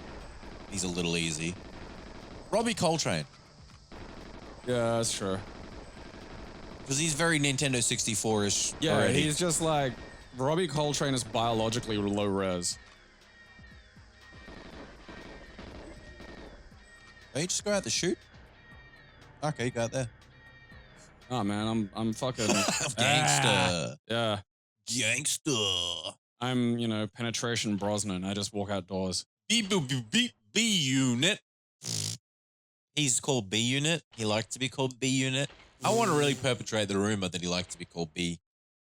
he's a little easy. Robbie Coltrane. Yeah, that's true. Because he's very Nintendo 64-ish. Yeah, already. he's just like, Robbie Coltrane is biologically low res. Don't you just go out to shoot? Okay, you go out there. Oh man, I'm fucking Gangster. Yeah. Gangster. I'm, you know, penetration Brosnan. I just walk outdoors. B-Unit. He's called B-Unit. He likes to be called B-Unit. I want to really perpetrate the rumor that he likes to be called B.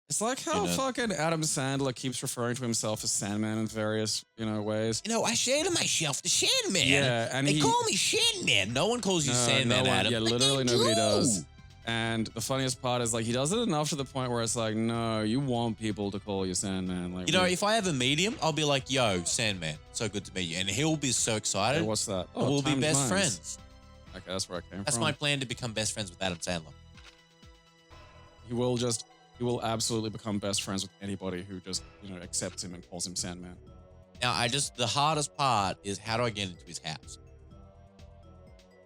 It's like how fucking Adam Sandler keeps referring to himself as Sandman in various, you know, ways. You know, I say to myself, the Sandman. Yeah, and they call me Sandman. No one calls you Sandman, Adam. Yeah, literally nobody does. And the funniest part is, like, he does it enough to the point where it's like, no, you want people to call you Sandman. Like, you know, if I ever meet him, I'll be like, yo, Sandman, so good to meet you. And he'll be so excited. Hey, what's that? Oh, we'll be best friends. Okay, that's where I came from. That's my plan, to become best friends with Adam Sandler. He will absolutely become best friends with anybody who just, you know, accepts him and calls him Sandman. Now, the hardest part is, how do I get into his house?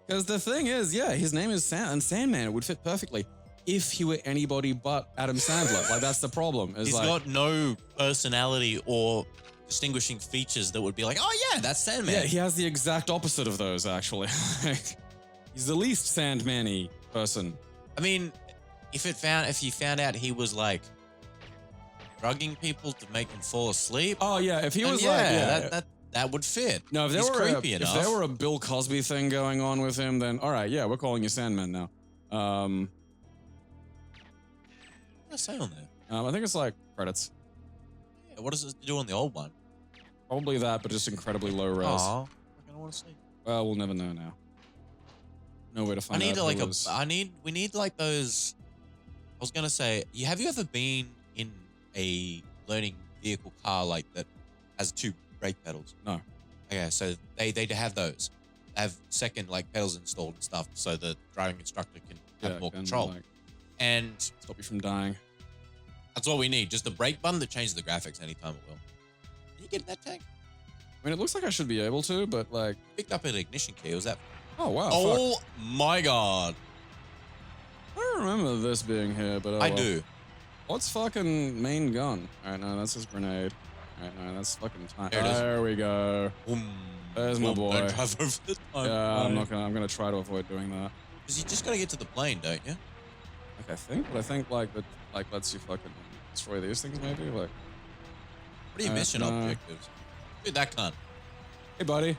Because the thing is, yeah, his name is Sandman. It would fit perfectly if he were anybody but Adam Sandler. Like, that's the problem. He's got no personality or distinguishing features that would be like, oh yeah, that's Sandman. Yeah, he has the exact opposite of those, actually. He's the least Sandman-y person. I mean, if you found out he was like drugging people to make them fall asleep. Oh yeah, if he was that would fit. No, if He's there were creepy enough. If there were a Bill Cosby thing going on with him, then all right, yeah, we're calling you Sandman now. What did I say on there? I think it's like credits. Yeah, what does it do on the old one? Probably that, but just incredibly low res. Aw, I don't want to see. Well, we'll never know now. No way to find out. We need like those. I was gonna say, have you ever been in a learning vehicle car like that has two brake pedals? No. Okay, so they have those. They have second like pedals installed and stuff, so the driving instructor can have more control. Like, and stop you from dying. That's all we need. Just the brake button that changes the graphics anytime it will. Can you get in that tank? I mean, it looks like I should be able to, but like, picked up an ignition key. Was that? Oh wow! Oh my god! I don't remember this being here, but I do. What's fucking main gun? All right, no, that's his grenade. All right, no, that's fucking time. There we go. There's my boy. Yeah, I'm gonna try to avoid doing that. Because you just gotta get to the plane, don't you? Like I think, but I think like that lets you fucking destroy these things maybe. Like, what are your mission objectives? Dude, that cunt. Hey, buddy.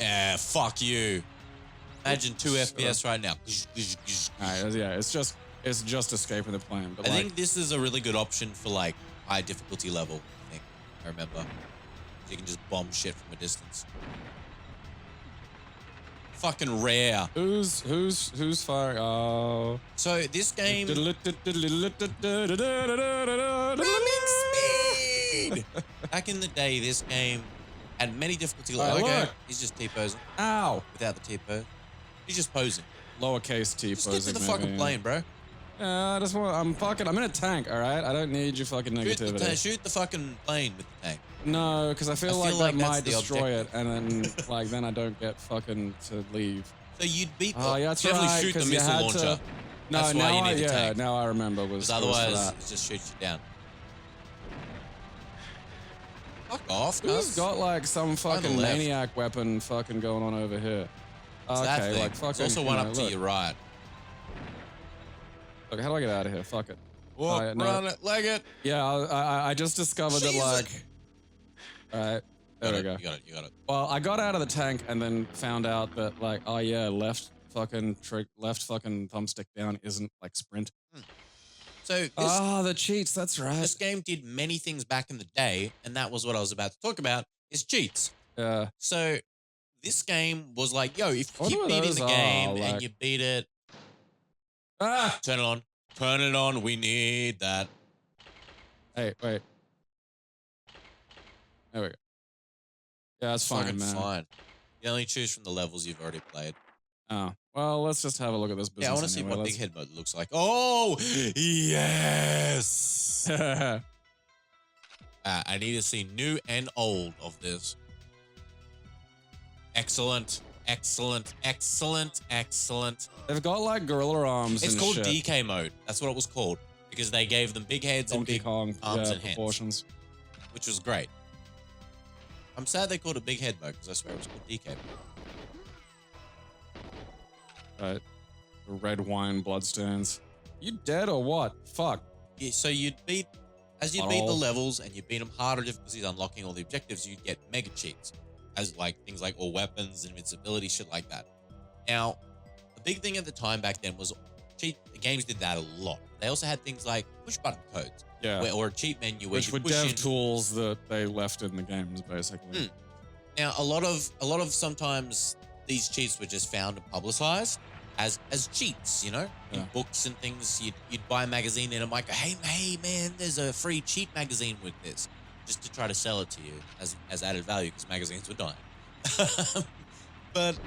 Yeah, fuck you. Imagine 2 FPS right now. Alright, yeah, it's just escaping the plane. But I like, think this is a really good option for like high difficulty level. I think I remember you can just bomb shit from a distance. Fucking rare. who's firing? Oh. So this game. Speed. Back in the day, this game had many difficulty levels. Oh, okay, look. he's just T-posing. Ow. Without the T-pose. He's just posing. Lowercase T Just posing. get to the fucking plane, bro. I just want. I'm in a tank. All right. I don't need your fucking negativity. Shoot the fucking plane with the tank. No, because I feel like like that that's might the destroy it, and then then I don't get fucking to leave. So you'd beat. Oh, yeah, that's definitely right, shoot the 'cause you missile had launcher. to- No, That's why you need the tank. now I remember was Because otherwise, that. it just shoots you down. Fuck off, Who's cuz. got like some fucking left. maniac weapon fucking going on over here? It's that Okay, thing. like fucking. There's also one up to look. your right. Look, how do I get out of here? Fuck it. Walk, yeah, no. run it, leg it. Yeah, I just discovered that like. All right, there we go. You got it. Well, I got out of the tank and then found out that like, oh yeah, left fucking thumbstick down isn't like sprint. So this, The cheats. That's right. this game did many things back in the day, and that was what I was about to talk about, is cheats. Yeah. So this game was like, yo, if What you keep are beating those? the game Oh, and like- you beat it, Ah. turn it on. Turn it on. We need that. Hey, wait. There we go. Yeah, that's fine, Fucking man. fine. You only choose from the levels you've already played. Oh, well, let's just have a look at this business. Yeah, I want to see anyway. what Big Head Mode looks like. Oh, yes. I need to see new and old of this. Excellent. They've got like gorilla arms. It's and called shit. DK mode. That's what it was called. Because they gave them big heads and Donkey big Kong arms and hands. proportions. Which was great. I'm sad they called it big head mode because I swear it was called DK mode. Right. The red wine bloodstones. You dead or what? Fuck. Yeah, so as you'd beat the levels and you beat them harder difficulties, unlocking all the objectives, you'd get mega cheats. As like things like all weapons, invincibility, shit like that. Now, the big thing at the time back then was games did that a lot. They also had things like push button codes. Yeah. Or a cheat menu where Which you were push dev in. tools that they left in the games, basically. Now, a lot of sometimes these cheats were just found and publicized as cheats, you know, in Yeah. books and things. You'd buy a magazine and it might go, hey man, there's a free cheat magazine with this, just to try to sell it to you as added value because magazines were dying. But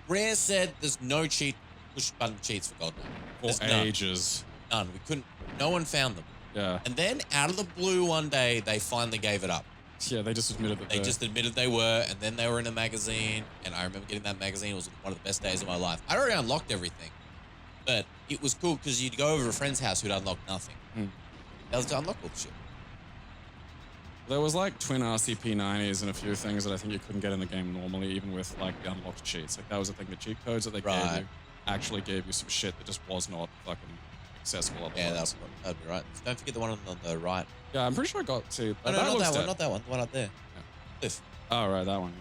Rare said there's no push button cheats for GoldenEye. For There's none. ages. None. No one found them. Yeah. And then out of the blue one day, they finally gave it up. Yeah, they just admitted that They just admitted they were, and then they were in a magazine, and I remember getting that magazine. It was one of the best days of my life. I already unlocked everything, but it was cool because you'd go over to a friend's house who'd unlocked nothing. That was to unlock all the shit. There was like twin RCP90s and a few things that I think you couldn't get in the game normally, even with like the unlocked cheats. Like that was the thing, the cheat codes that they gave you actually gave you some shit that just was not fucking accessible otherwise. Yeah, that'd be right. Don't forget the one on the right. Yeah, I'm pretty sure I got to. No, not that one. Not that one. The one up there. Yeah. Cliff. Oh, right, that one.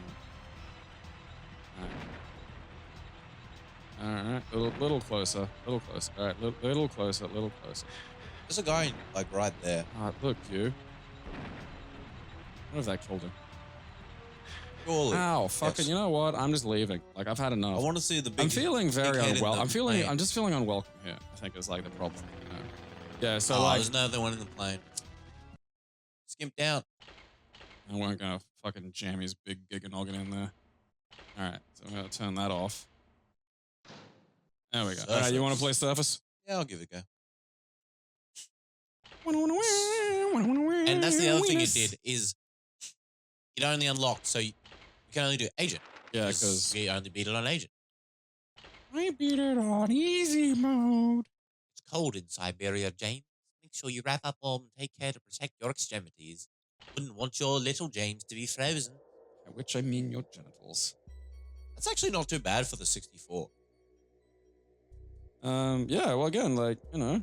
All right, little closer, little closer. All right, little closer, little closer. There's a guy like right there. All right, look, you. What if that killed him? Surely. Ow, fucking! Yes. You know what? I'm just leaving. Like I've had enough. I want to see the big. I'm feeling very big head in unwelcome. the plane. I'm just feeling unwelcome here. I think is like the problem. You know? Yeah. So Oh, like, there's another one in the plane. Skimp down. I weren't gonna fucking jam his big giga noggin in there. All right, so I'm gonna turn that off. There we go. All right, you want to play Surface? Yeah, I'll give it a go. And that's the other thing it did is it only unlocked, so you can only do Agent. Yeah, because you only beat it on Agent. I beat it on easy mode. It's cold in Siberia, James. Make sure you wrap up warm and take care to protect your extremities. Wouldn't want your little James to be frozen. By which I mean your genitals. That's actually not too bad for the 64. Yeah, well, again, like, you know.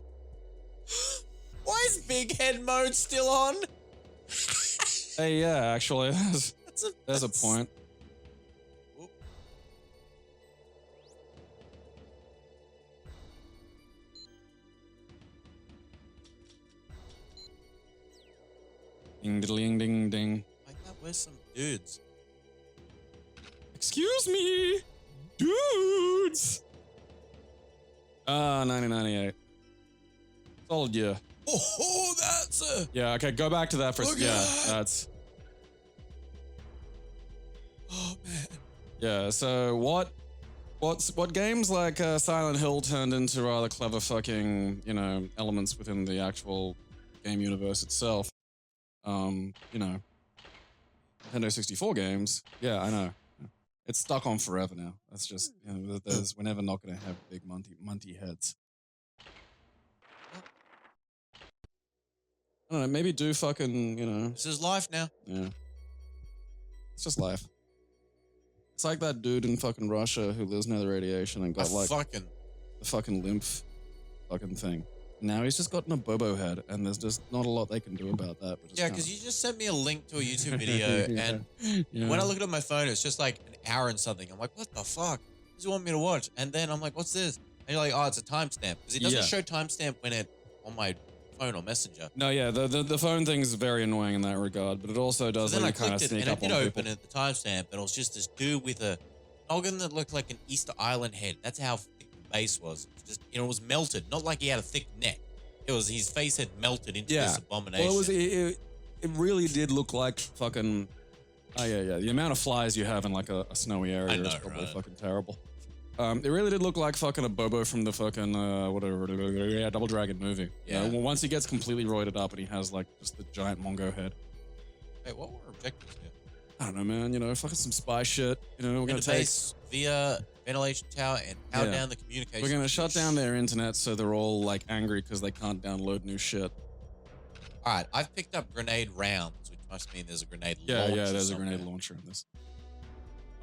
Why is big head mode still on? Hey, yeah, actually, there's a point. Ding ding ding ding. Like that, where's some dudes? Excuse me, dudes. 1998. Solid year. Oh, that's a. Yeah. Okay. Go back to that for. Look at Yeah. that. That's. Oh man. Yeah. So what games like Silent Hill turned into rather clever fucking elements within the actual game universe itself. Nintendo 64 games. Yeah, I know. It's stuck on forever now. That's just we're never not gonna have big munty heads. I don't know. Maybe do fucking This is life now. Yeah. It's just life. It's like that dude in fucking Russia who lives near the radiation and got like the fucking lymph fucking thing. Now he's just gotten a bobo head, and there's just not a lot they can do about that. But Yeah, because you just sent me a link to a YouTube video, and Yeah. when I look at my phone, it's just like an hour and something. I'm like, what the fuck? What does he want me to watch? And then I'm like, what's this? And you're like, oh, it's a timestamp. Because it doesn't show timestamp when it on my phone or messenger. No, yeah, the phone thing is very annoying in that regard, but it also does So then I kind of clicked it, sneak and up it on did people. open at the timestamp, and it was just this dude with a noggin that looked like an Easter Island head. That's how thick the base was. It was just, it was melted. Not like he had a thick neck. It was his face had melted into this abomination. Well, it really did look like fucking. Oh yeah. The amount of flies you have in like a snowy area is probably fucking terrible. It really did look like fucking a Bobo from the fucking Double Dragon movie. Yeah. Once he gets completely roided up and he has like just the giant Mongo head. Wait, what were our objectives here? I don't know, man. Fucking some spy shit. We're gonna take. Base via ventilation tower and power down the communication. We're gonna shut down their internet so they're all like angry because they can't download new shit. All right, I've picked up grenade rounds, which must mean there's a grenade launcher. Yeah, there's somewhere. a grenade launcher in this.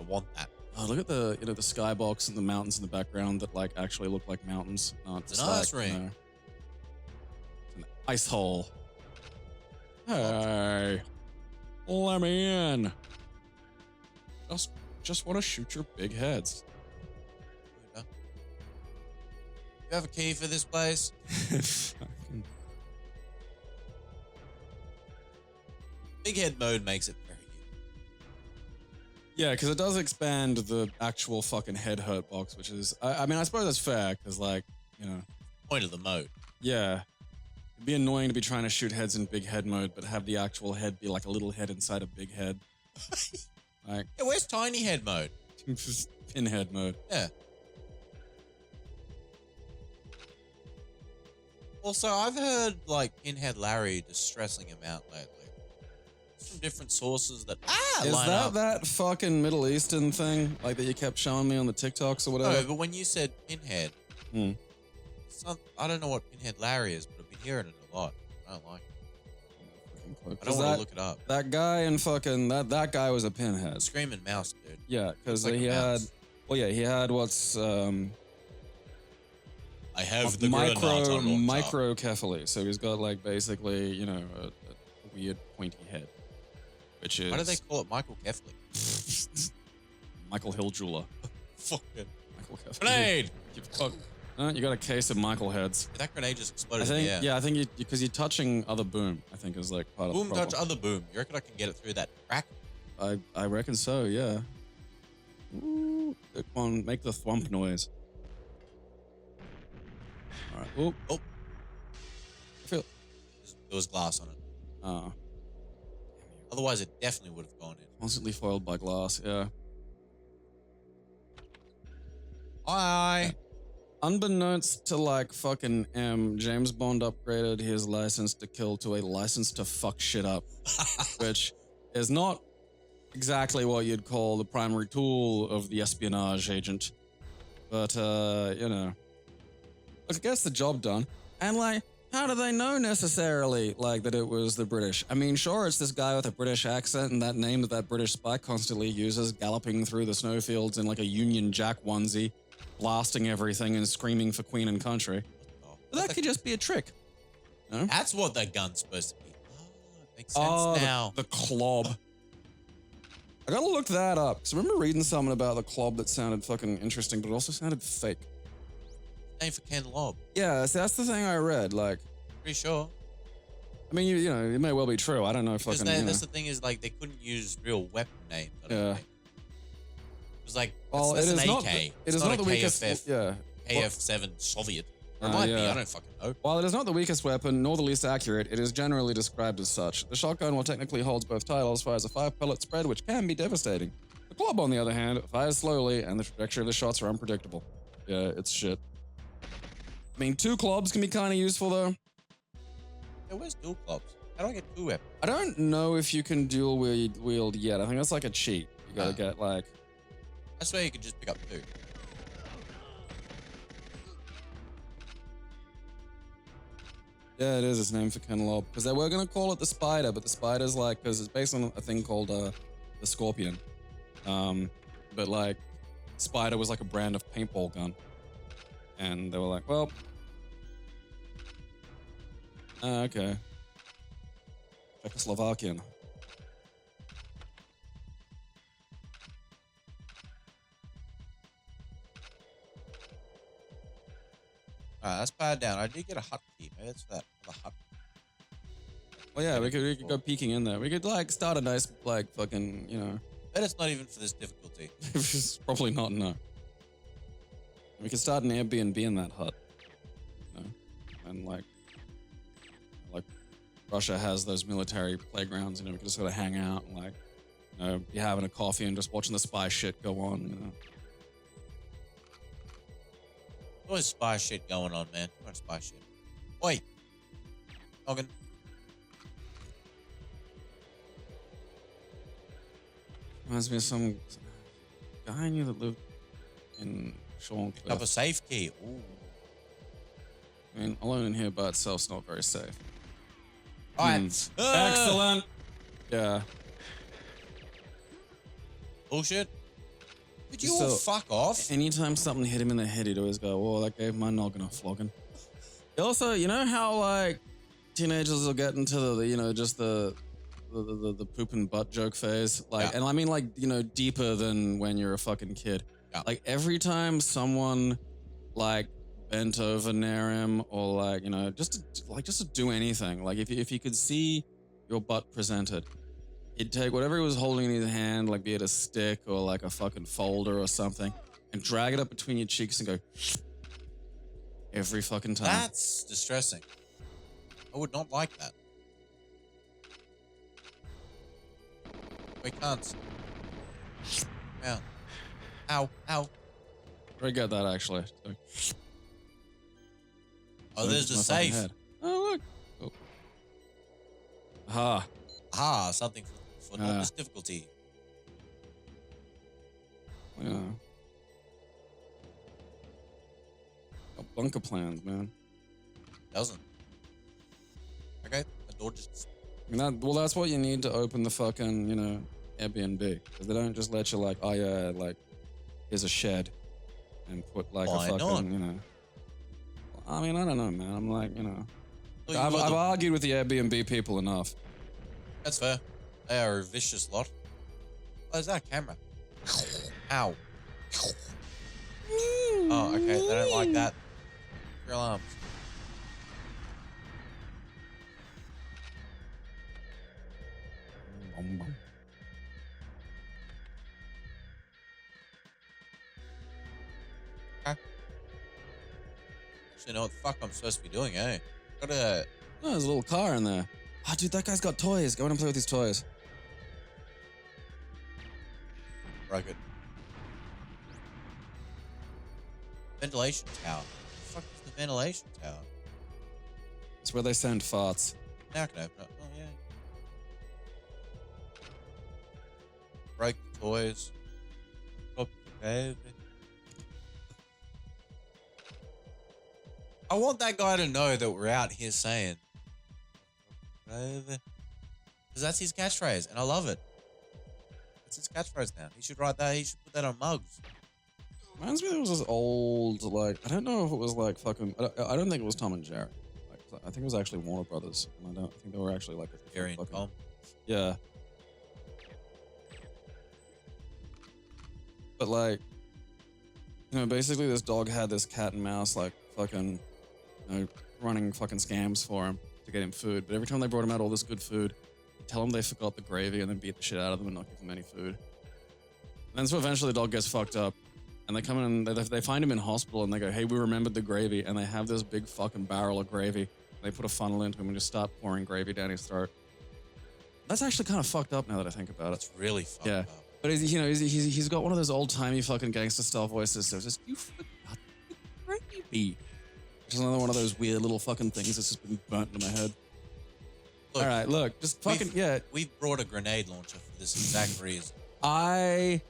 I want that. Oh, look at the the skybox and the mountains in the background that like actually look like mountains. Not It's just an ice like, ring. An ice hole. Hey, let me in. Just want to shoot your big heads. You have a key for this place? Big head mode makes it very good. Yeah, because it does expand the actual fucking head hurt box, which is, I mean, I suppose that's fair, because like, Point of the mode. Yeah. It'd be annoying to be trying to shoot heads in big head mode, but have the actual head be like a little head inside a big head. Like, Yeah, where's tiny head mode? pinhead mode. Yeah. Also, I've heard like Pinhead Larry distressing him out lately. From different sources that Is line that up. that fucking Middle Eastern thing, like that you kept showing me on the TikToks or whatever? No, but when you said Pinhead, I don't know what Pinhead Larry is, but I've been hearing it a lot. I don't like it. I don't want to look it up. That guy and fucking that guy was a pinhead. Screaming mouse, dude. Yeah, because Looks like he a had. mouse. Well, yeah, he had what's I have the grenade on top. microcephaly. So he's got like basically a weird pointy head, which is Why do they call it Michael Kefley? Michael Hill jeweler. Fucking Michael Kefley. grenade! You got a case of Michael heads. That grenade just I exploded think. in the air. Yeah, I think because you're touching other boom. I think is like part of Boom the problem. touch other boom. You reckon I can get it through that crack? I reckon so. Yeah. Ooh, come on, make the thwump noise. All right. Oop. Oh. I feel. There was glass on it. Oh. Otherwise, it definitely would have gone in. Constantly foiled by glass. Yeah. Aye. Unbeknownst to like fucking James Bond upgraded his license to kill to a license to fuck shit up, which is not exactly what you'd call the primary tool of the espionage agent. But, look, it gets the job done. And like, how do they know necessarily like that it was the British? I mean, sure, it's this guy with a British accent and that name that British spy constantly uses, galloping through the snowfields in like a Union Jack onesie, blasting everything and screaming for Queen and Country. But that could just be a trick. No? That's what that gun's supposed to be. Oh, it makes sense now. The clob. I gotta look that up, because I remember reading something about the clob that sounded fucking interesting, but it also sounded fake. Name for Ken Lob. Yeah, see, that's the thing I read, like, Pretty sure. I mean, you know, it may well be true. I don't know. Because Fucking. that's the thing is like they couldn't use real weapon names. I don't think. It was like Well, that's it an is AK. not. It It's is not not a the weakest. KF, Yeah. KF7 Soviet. Or it might be. yeah. I don't fucking know. While it is not the weakest weapon, nor the least accurate, it is generally described as such. The shotgun, while technically holds both titles, fires a 5-pellet spread, which can be devastating. The club, on the other hand, fires slowly, and the trajectory of the shots are unpredictable. Yeah, it's shit. I mean, 2 clubs can be kind of useful, though. Yeah, where's dual clubs? How do I get 2 weapons? I don't know if you can dual wield yet. I think that's like a cheat. You gotta get, like... I swear you could just pick up 2. Yeah, it is. It's named for Ken Lobb. Because they were going to call it the Spider, but the Spider's like... Because it's based on a thing called the Scorpion. But, like, Spider was like a brand of paintball gun. And they were like, well... okay. Czechoslovakian. Alright, let's power down. I did get a hut key. Maybe that's that. The hut. Well, yeah, we could go peeking in there. We could, like, start a nice, like, fucking, you know... Bet it's not even for this difficulty. It's probably not, no. We could start an Airbnb in that hut. You know? And, like, Russia has those military playgrounds, you know, we can just sort of hang out and, like, you know, be having a coffee and just watching the spy shit go on, you know. There's always spy shit going on, man. Too much spy shit. Oi! Noggin. Reminds me of some guy I knew that lived in Shorncliffe. Up a safe key. Ooh. I mean, alone in here by itself's not very safe. Alright. Excellent! Yeah. Bullshit. Could you So- all fuck off? Anytime something hit him in the head, he'd always go, "Whoa, that gave my noggin a flogging." Also, you know how like teenagers will get into the you know just the poop and butt joke phase, like, Yeah. and I mean like you know deeper than when you're a fucking kid. Yeah. Like every time someone like bent over near him or like you know just to do anything, like if you could see your butt presented. He'd take whatever he was holding in his hand, like be it a stick or like a fucking folder or something, and drag it up between your cheeks and go every fucking time. That's distressing. I would not like that. We can't. Ow. Ow. Ow. Very good that actually. Oh, there's the my fucking safe. head. Oh look. Oh. Aha. Ah, something for not this difficulty. Yeah. Got bunker plans, man. Doesn't. Okay, the door just. I mean, well, that's what you need to open the fucking, you know, Airbnb. Because they don't just let you like, oh yeah, like, here's a shed, and put like Why a fucking, not? you know. I mean, I don't know, man. I'm like, you know, Look, I've you've got the- argued with the Airbnb people enough. That's fair. They are a vicious lot. Oh, is that a camera? Ow. Oh, okay. They don't like that. Your alarms. Okay. Actually, know what the fuck I'm supposed to be doing, eh? Gotta. Oh, there's a little car in there. Oh, dude, that guy's got toys. Go in and play with his toys. Broke it. Ventilation tower. What the fuck is the ventilation tower? It's where they send farts. Now I can open it. Oh, yeah. Break the toys. Drop the baby. I want that guy to know that we're out here saying, because that's his catchphrase, and I love it. It's his catchphrase now. He should write that. He should put that on mugs. Reminds me there was this old, like, I don't know if it was like fucking, I don't think it was Tom and Jerry. Like, I think it was actually Warner Brothers. And I don't think they were actually like a Jerry and fucking, Tom. Yeah. But like, you know, basically this dog had this cat and mouse like fucking, you know, running fucking scams for him to get him food. But every time they brought him out all this good food, tell him they forgot the gravy and then beat the shit out of them and not give them any food. And then so eventually the dog gets fucked up and they come in and they find him in hospital and they go, hey, we remembered the gravy. And they have this big fucking barrel of gravy. They put a funnel into him and just start pouring gravy down his throat. That's actually kind of fucked up now that I think about it. It's really fucked up. But he's got one of those old-timey fucking gangster style voices. So it's just, you forgot the gravy. Which is another one of those weird little fucking things that's just been burnt into my head. Look, all right, look, just fucking, We've brought a grenade launcher for this exact reason. I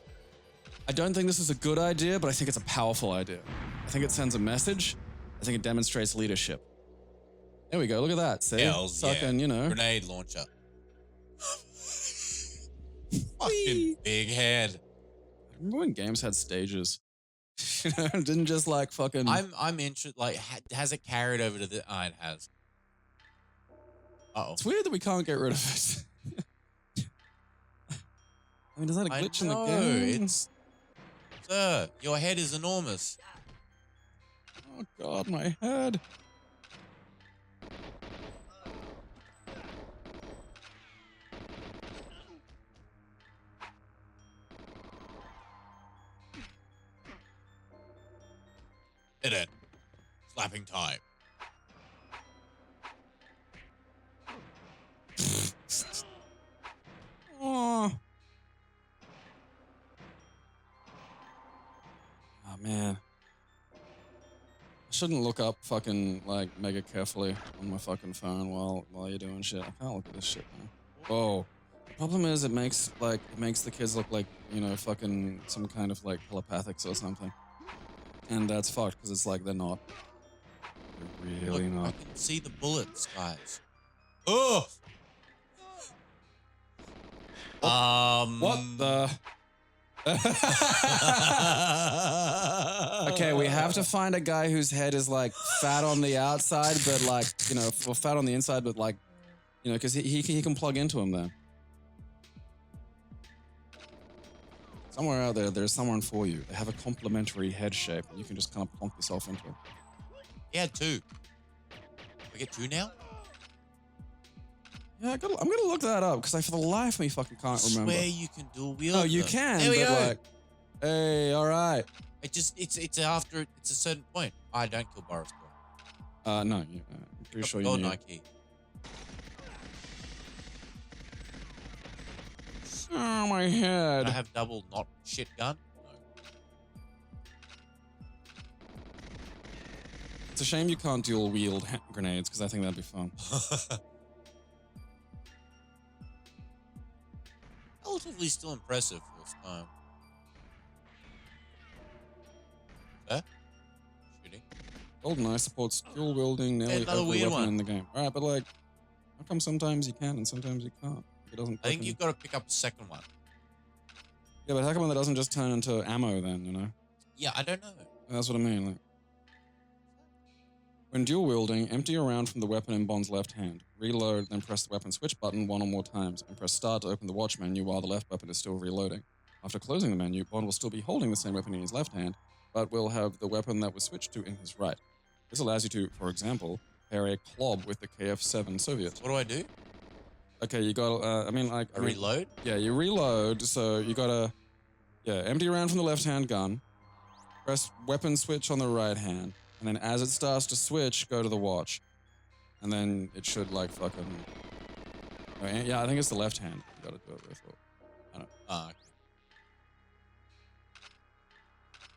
don't think this is a good idea, but I think it's a powerful idea. I think it sends a message. I think it demonstrates leadership. There we go. Look at that. See? Hells fucking, yeah. Grenade launcher. Fucking big head. I remember when games had stages. It didn't just like fucking. I'm interested. Like, has it carried over to the? It has. It's weird that we can't get rid of it. I mean, is that a glitch in the game? Sir, your head is enormous. Oh God, my head. Hit it. Slapping time. Oh. Oh man. I shouldn't look up fucking like mega carefully on my fucking phone while you're doing shit. I can't look at this shit, man. Whoa. The problem is it makes the kids look like, fucking some kind of like telepathics or something. And that's fucked because it's like they're not. They're really not. I can see the bullets, guys. Oh. What the? Okay, we have to find a guy whose head is like fat on the outside, but like, or fat on the inside, but like, because he can plug into him then. Somewhere out there, there's someone for you. They have a complementary head shape, and you can just kind of plonk yourself into it. Yeah, 2. We get 2 now? Yeah, I'm gonna look that up because I, for the life of me, fucking can't remember. I swear you can dual wield. Oh, you can. There we go. Like, hey, all right. It's after it's a certain point. I don't kill Boris. No, I'm pretty sure you GoldenEye key. Oh, my head. I have double not shit gun. No. It's a shame you can't dual wield grenades because I think that'd be fun. Relatively still impressive for this time. Shooting. GoldenEye supports dual wielding nearly another every weird weapon one. in the game. All right, but like, how come sometimes you can and sometimes you can't? It doesn't. I think you've got to pick up the second one. Yeah, but how come that doesn't just turn into ammo then? Yeah, I don't know. That's what I mean. Like, when dual wielding, empty a round from the weapon in Bond's left hand. Reload, then press the weapon switch button 1 or more times, and press start to open the watch menu while the left weapon is still reloading. After closing the menu, Bond will still be holding the same weapon in his left hand, but will have the weapon that was switched to in his right. This allows you to, for example, pair a club with the KF-7 Soviet. What do I do? Okay, you got. Reload. Yeah, you reload. So you gotta. Yeah, empty round from the left-hand gun. Press weapon switch on the right hand, and then as it starts to switch, go to the watch, and then it should like fucking. Yeah, I think it's the left hand. You gotta do it with. I don't. Okay.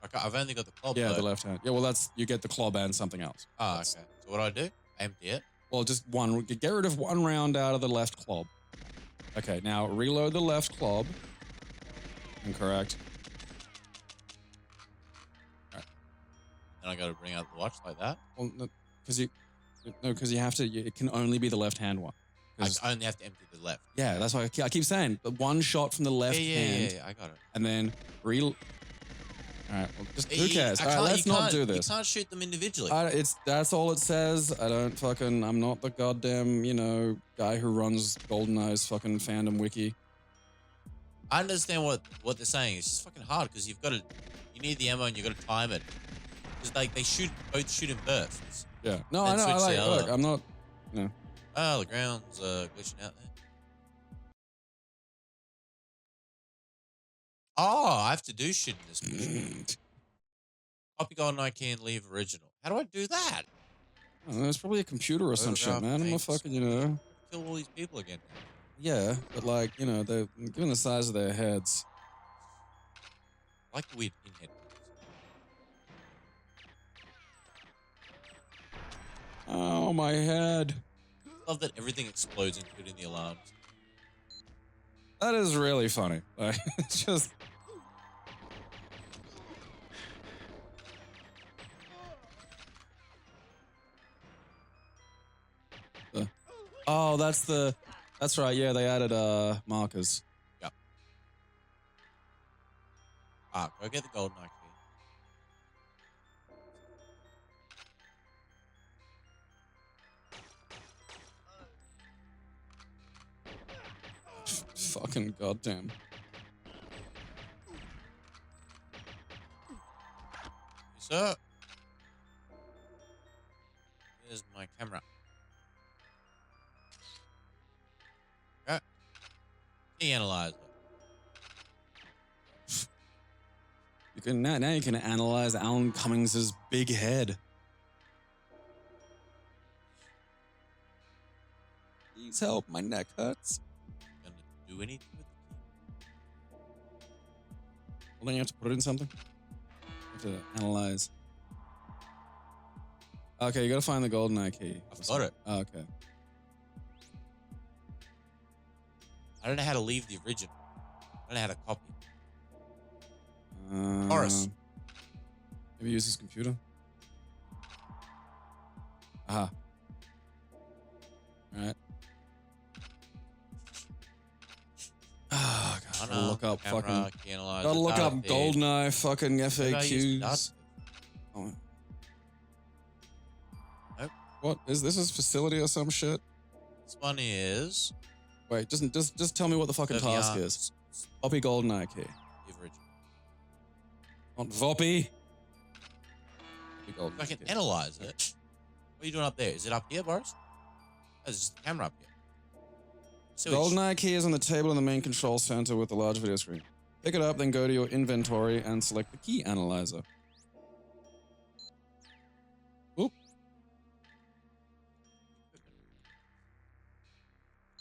Okay, I've only got the club. Yeah, though. the left hand. Yeah, well, that's you get the club and something else. Okay. So what do I do? Empty it. Well, just one. Get rid of one round out of the left club. Okay, now reload the left club. Incorrect. Right. And I got to bring out the watch like that. Well, because you have to. It can only be the left hand one. I only have to empty the left. Yeah, that's why I keep saying. The one shot from the left hand. Yeah, I got it. And then All right, well, just who cares? All right, let's not do this. You can't shoot them individually. That's all it says. I'm not the goddamn, guy who runs GoldenEye's fucking fandom wiki. I understand what they're saying. It's just fucking hard because you need the ammo and you got to time it. Because they both shoot in bursts. Yeah. No, Then I know. switch the other. Look, I'm not. No. Oh, the ground's glitching out there. Oh, I have to do shit in this mission. Copy GoldenEye key and leave original. How do I do that? Oh, there's probably a computer or some shit, man. I'm not fucking, you know. Kill all these people again. Yeah, but like, you know, they're given the size of their heads. I like the weird pinhead. Oh, my head. I love that everything explodes, including the alarms. That is really funny. Like, it's just. Oh, that's right. Yeah, they added markers. Yep. Go get the GoldenEye key. Fucking goddamn. Yes, sir. Here's my camera. Okay. Key analyzer. You can now you can analyze Alan Cummings's big head. Please help, my neck hurts. Gonna do anything with the key? Well, then you have to put it in something. You have to analyze. Okay, you gotta find the GoldenEye key. I've got it. Oh, okay. I don't know how to leave the original. I don't know how to copy. Boris. Maybe use his computer. Aha. Alright. Ah, God. Gotta look up camera, fucking. key analyzer, Gotta look data up feed. GoldenEye fucking Maybe I use FAQs. data. Oh. Nope. What is this? Is facility or some shit? This one is Wait, just tell me what the fucking task is. Copy GoldenEye key. the original. Not Voppy. I can analyze it. What are you doing up there? Is it up here, Boris? Oh, there's just the camera up here. So GoldenEye key is on the table in the main control center with the large video screen. Pick it up, then go to your inventory and select the key analyzer. Oop.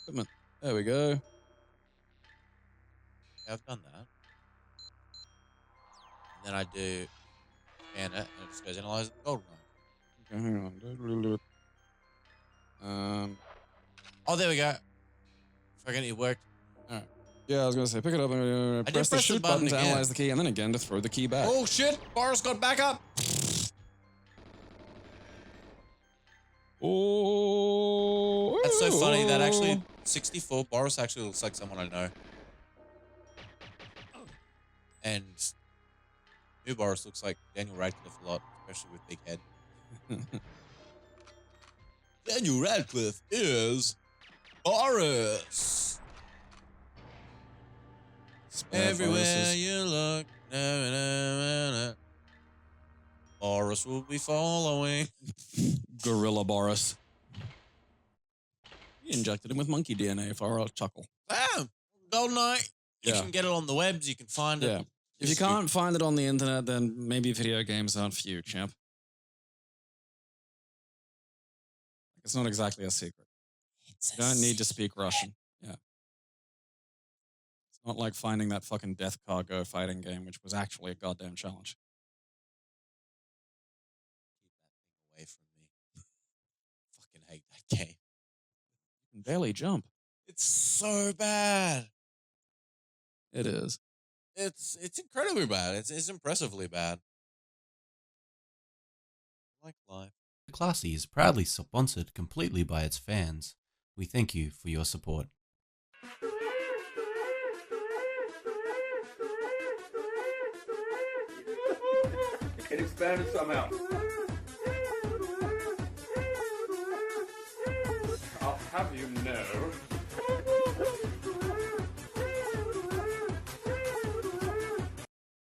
Equipment. There we go. yeah, I've done that. And then I do scan it, and it just goes analyze the GoldenEye. Okay, hang on. Oh, there we go. Fucking it worked. Alright. Yeah, I was gonna say, pick it up and press the shoot button to analyze the key, and then again to throw the key back. Oh shit! Boris got back up. Oh, That's so funny. That actually 64. Boris actually looks like someone I know. And new Boris looks like Daniel Radcliffe a lot, especially with big head. Daniel Radcliffe is Boris. Everywhere you look, Boris will be following. Gorilla Boris. You injected him with monkey DNA for a chuckle. Ah, GoldenEye. You Yeah. can get it on the webs. You can find it. Yeah. If you can't find it on the internet, then maybe video games aren't for you, champ. It's not exactly a secret. You don't need to speak Russian. Yeah. It's not like finding that fucking Death Cargo fighting game, which was actually a goddamn challenge. Keep that thing away from me. Fucking hate that game. You can barely jump. It's so bad. It is. It's incredibly bad. It's impressively bad. Like life. Classy is proudly sponsored completely by its fans. We thank you for your support. It can expand it somehow. I'll have you know.